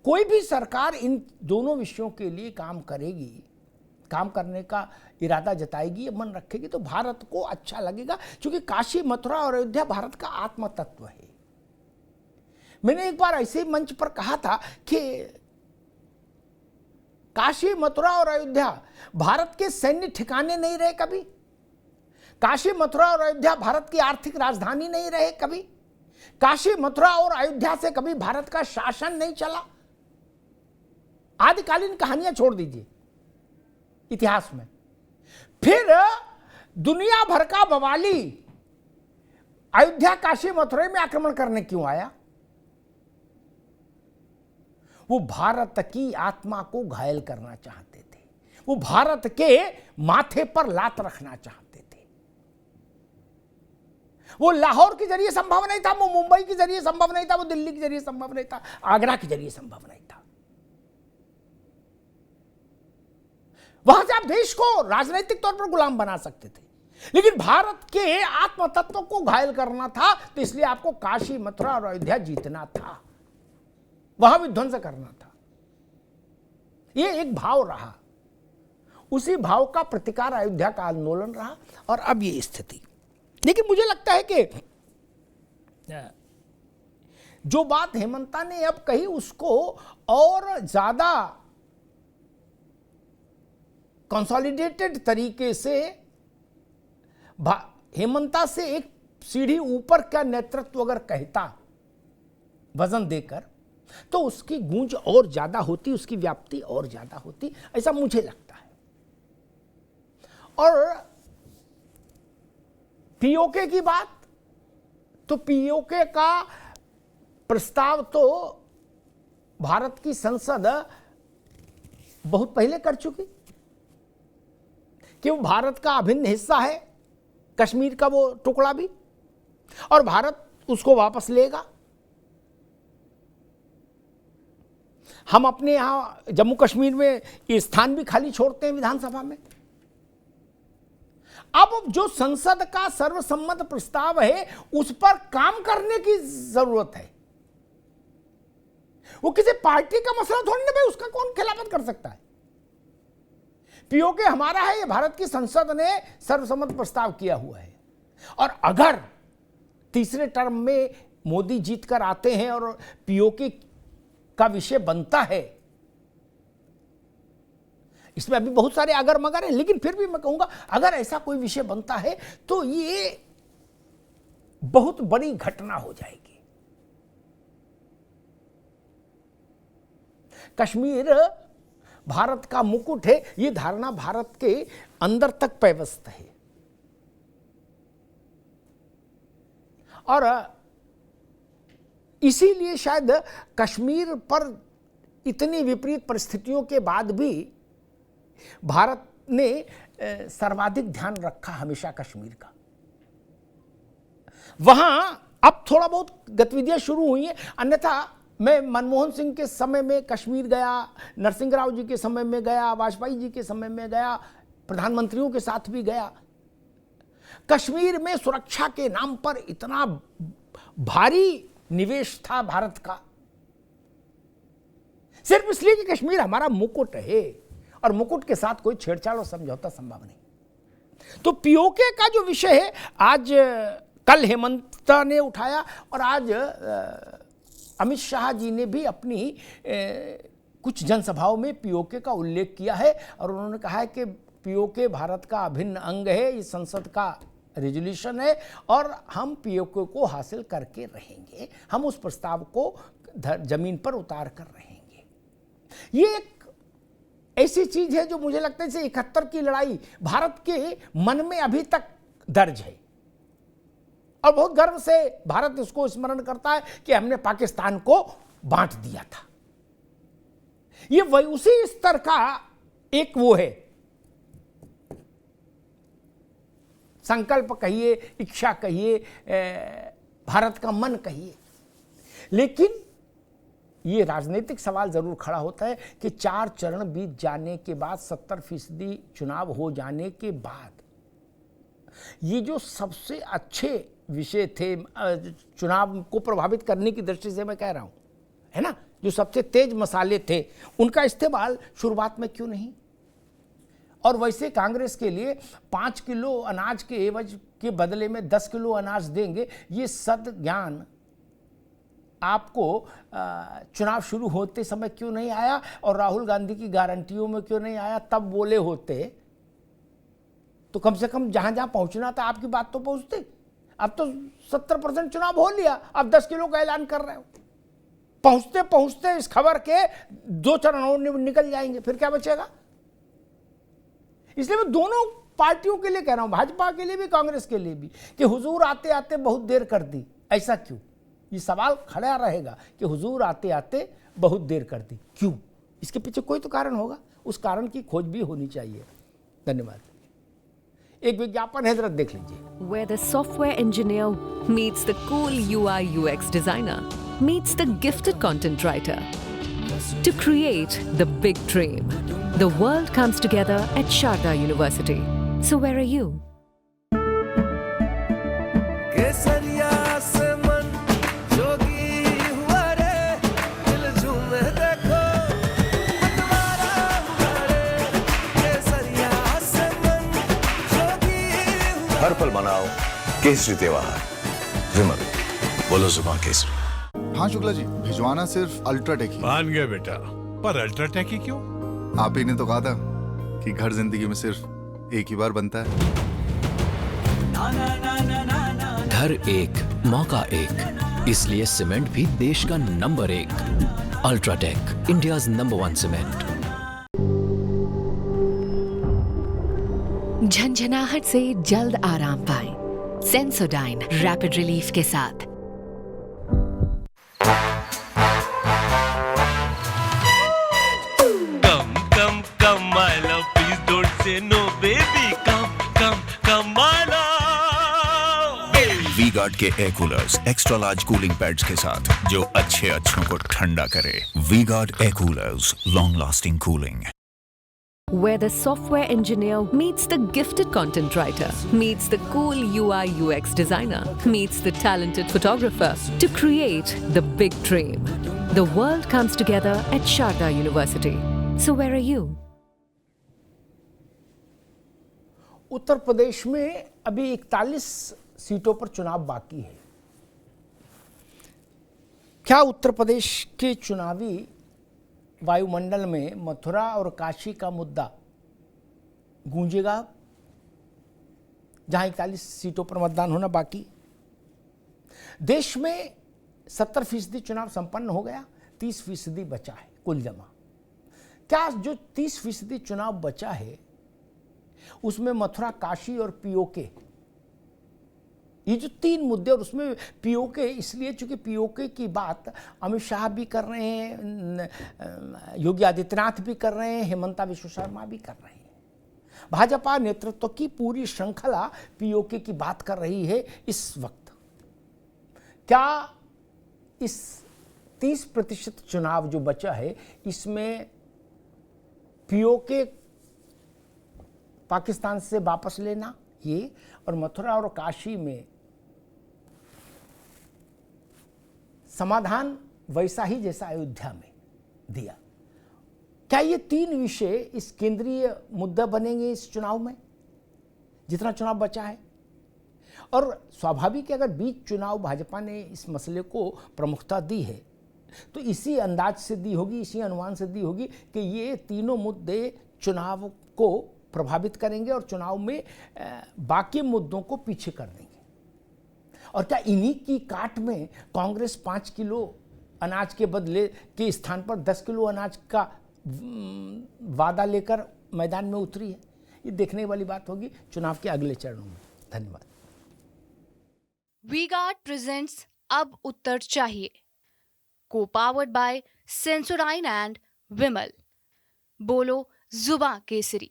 कोई भी सरकार इन दोनों विषयों के लिए काम करेगी, काम करने का इरादा जताएगी, ये मन रखेगी, तो भारत को अच्छा लगेगा। क्योंकि काशी, मथुरा और अयोध्या भारत का आत्म तत्व है। मैंने एक बार ऐसे ही मंच पर कहा था कि काशी, मथुरा और अयोध्या भारत के सैन्य ठिकाने नहीं रहे कभी। काशी, मथुरा और अयोध्या भारत की आर्थिक राजधानी नहीं रहे कभी। काशी, मथुरा और अयोध्या से कभी भारत का शासन नहीं चला। आदिकालीन कहानियां छोड़ दीजिए इतिहास में। फिर दुनिया भर का बवाली अयोध्या, काशी, मथुरा में आक्रमण करने क्यों आया? वो भारत की आत्मा को घायल करना चाहते थे। वो भारत के माथे पर लात रखना चाहते थे। वो लाहौर के जरिए संभव नहीं था, वो मुंबई के जरिए संभव नहीं था, वो दिल्ली के जरिए संभव नहीं था, आगरा के जरिए संभव नहीं था। वहां से आप देश को राजनीतिक तौर पर गुलाम बना सकते थे, लेकिन भारत के आत्म तत्व को घायल करना था, तो इसलिए आपको काशी, मथुरा और अयोध्या जीतना था, वहां विध्वंस करना था। ये एक भाव रहा, उसी भाव का प्रतिकार अयोध्या का आंदोलन रहा, और अब ये स्थिति। लेकिन मुझे लगता है कि जो बात हेमंता ने अब कही, उसको और ज्यादा कंसोलिडेटेड तरीके से हेमंता से एक सीढ़ी ऊपर का नेतृत्व अगर कहता वजन देकर, तो उसकी गूंज और ज्यादा होती, उसकी व्याप्ति और ज्यादा होती, ऐसा मुझे लगता है। और पीओके की बात, तो पीओके का प्रस्ताव तो भारत की संसद बहुत पहले कर चुकी कि वो भारत का अभिन्न हिस्सा है, कश्मीर का वो टुकड़ा भी, और भारत उसको वापस लेगा। हम अपने यहां जम्मू कश्मीर में ये स्थान भी खाली छोड़ते हैं विधानसभा में। अब जो संसद का सर्वसम्मत प्रस्ताव है, उस पर काम करने की जरूरत है। वो किसी पार्टी का मसला थोड़ी ना, भाई उसका कौन खिलाफत कर सकता है। पीओके हमारा है, ये भारत की संसद ने सर्वसम्मत प्रस्ताव किया हुआ है। और अगर तीसरे टर्म में मोदी जीतकर आते हैं और पीओके का विषय बनता है, इसमें अभी बहुत सारे अगर मगर हैं, लेकिन फिर भी मैं कहूंगा अगर ऐसा कोई विषय बनता है तो ये बहुत बड़ी घटना हो जाएगी। कश्मीर भारत का मुकुट है, ये धारणा भारत के अंदर तक पैवस्त है। और इसीलिए शायद कश्मीर पर इतनी विपरीत परिस्थितियों के बाद भी भारत ने सर्वाधिक ध्यान रखा हमेशा कश्मीर का। वहां अब थोड़ा बहुत गतिविधियां शुरू हुई हैं, अन्यथा मैं मनमोहन सिंह के समय में कश्मीर गया, नरसिंह राव जी के समय में गया, वाजपेयी जी के समय में गया, प्रधानमंत्रियों के साथ भी गया। कश्मीर में सुरक्षा के नाम पर इतना भारी निवेश था भारत का, सिर्फ इसलिए कि कश्मीर हमारा मुकुट है और मुकुट के साथ कोई छेड़छाड़ और समझौता संभव नहीं। तो पीओके का जो विषय है, आज कल हेमंता ने उठाया और आज अमित शाह जी ने भी अपनी कुछ जनसभाओं में पीओके का उल्लेख किया है और उन्होंने कहा है कि पीओके भारत का अभिन्न अंग है, इस संसद का रेजोल्यूशन है और हम पीओके को हासिल करके रहेंगे। हम उस प्रस्ताव को जमीन पर उतार कर रहेंगे। ये एक ऐसी चीज है जो मुझे लगता है जैसे 71 की लड़ाई भारत के मन में अभी तक दर्ज है और बहुत गर्व से भारत इसको स्मरण करता है कि हमने पाकिस्तान को बांट दिया था। ये वही उसी स्तर का एक वो है, संकल्प कहिए, इच्छा कहिए, भारत का मन कहिए। लेकिन ये राजनीतिक सवाल जरूर खड़ा होता है कि 4 चरण बीत जाने के बाद 70% चुनाव हो जाने के बाद ये जो सबसे अच्छे विषय थे चुनाव को प्रभावित करने की दृष्टि से मैं कह रहा हूं, है ना, जो सबसे तेज मसाले थे उनका इस्तेमाल शुरुआत में क्यों नहीं? और वैसे कांग्रेस के लिए 5 किलो अनाज के एवज के बदले में 10 किलो अनाज देंगे, ये सद ज्ञान आपको चुनाव शुरू होते समय क्यों नहीं आया और राहुल गांधी की गारंटियों में क्यों नहीं आया? तब बोले होते तो कम से कम जहां जहां पहुंचना था आपकी बात तो पहुंचती। अब तो 70% चुनाव हो लिया, अब 10 किलो का ऐलान कर रहे हो। पहुंचते पहुंचते इस खबर के 2 चरण और निकल जाएंगे, फिर क्या बचेगा? इसलिए मैं दोनों पार्टियों के लिए कह रहा हूं, भाजपा के लिए भी कांग्रेस के लिए भी, कि हुजूर आते आते बहुत देर कर दी। ऐसा क्यों? ये सवाल खड़ा रहेगा कि हुजूर आते आते बहुत देर कर दी, क्यों? इसके पीछे कोई तो कारण होगा, उस कारण की खोज भी होनी चाहिए। धन्यवाद। एक विज्ञापन है, जरा देख लीजिए।
Where the software engineer meets the cool UI UX designer meets the gifted content writer to create the big dream. The world comes together at Sharda University. So where are you?
केसरिया से मन जोगी हुआ रे, दिल झूमे देखो मतवारा हुआ रे। केसरिया से मन जोगी हुआ।
हर पल मनाओ केसरी त्योहार। विमल, बोलो जुबान केसरी।
हाँ शुक्ला जी, भिजवाना सिर्फ अल्ट्राटेक ही।
मान गया बेटा, पर अल्ट्राटेक ही क्यों?
आप ही ने तो कहा था कि घर जिंदगी में सिर्फ एक ही बार बनता है।
घर एक, मौका एक, इसलिए सीमेंट भी देश का number 1। UltraTech, India's number 1 cement.
झंझनाहट से जल्द आराम पाएं सेंसोडाइन रैपिड रिलीफ के साथ।
Come, my love, please don't say no, baby. Come, my love.
V-Guard के air coolers extra large cooling pads के साथ जो अच्छों को ठंडा करे। V-Guard air coolers, long lasting cooling.
Where the software engineer meets the gifted content writer, meets the cool UI UX designer, meets the talented photographer to create the big dream. The world comes together at Sharda University. So where are you?
Uttar Pradesh में अभी 41 सीटों पर चुनाव बाकी है। क्या उत्तर प्रदेश के चुनावी वायुमंडल में मथुरा और काशी का मुद्दा गूंजेगा, जहां 41 सीटों पर मतदान होना बाकी? देश में 70% चुनाव संपन्न हो गया, 30% बचा है कुल जमा। क्या जो 30% चुनाव बचा है उसमें मथुरा, काशी और पीओके, ये जो 3 मुद्दे, और उसमें पीओके इसलिए चूंकि पीओके की बात अमित शाह भी कर रहे हैं, योगी आदित्यनाथ भी कर रहे हैं, हेमंता विश्व शर्मा भी कर रहे हैं। भाजपा नेतृत्व की पूरी श्रृंखला पीओके की बात कर रही है इस वक्त। क्या इस 30% चुनाव जो बचा है इसमें पीओके पाकिस्तान से वापस लेना, ये, और मथुरा और काशी में समाधान वैसा ही जैसा अयोध्या में दिया, क्या ये 3 विषय इस केंद्रीय मुद्दा बनेंगे इस चुनाव में जितना चुनाव बचा है? और स्वाभाविक है, अगर बीच चुनाव भाजपा ने इस मसले को प्रमुखता दी है तो इसी अंदाज से दी होगी, इसी अनुमान से दी होगी कि ये तीनों मुद्दे चुनाव को प्रभावित करेंगे और चुनाव में बाकी मुद्दों को पीछे कर देंगे। और क्या इन्हीं की काट में कांग्रेस 5 किलो अनाज के बदले के स्थान पर 10 किलो अनाज का वादा लेकर मैदान में उतरी है। ये देखने वाली बात होगी चुनाव के अगले चरणों में। धन्यवाद।
वी-गार्ड प्रेजेंट्स अब उत्तर चाहिए, को powered by Sensodyne and Vimal. बोलो जुबां केसरी।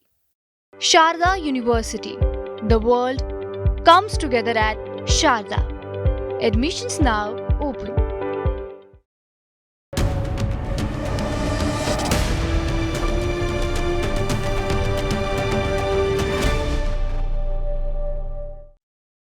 Sharda university, the world comes together at Sharda. Admissions now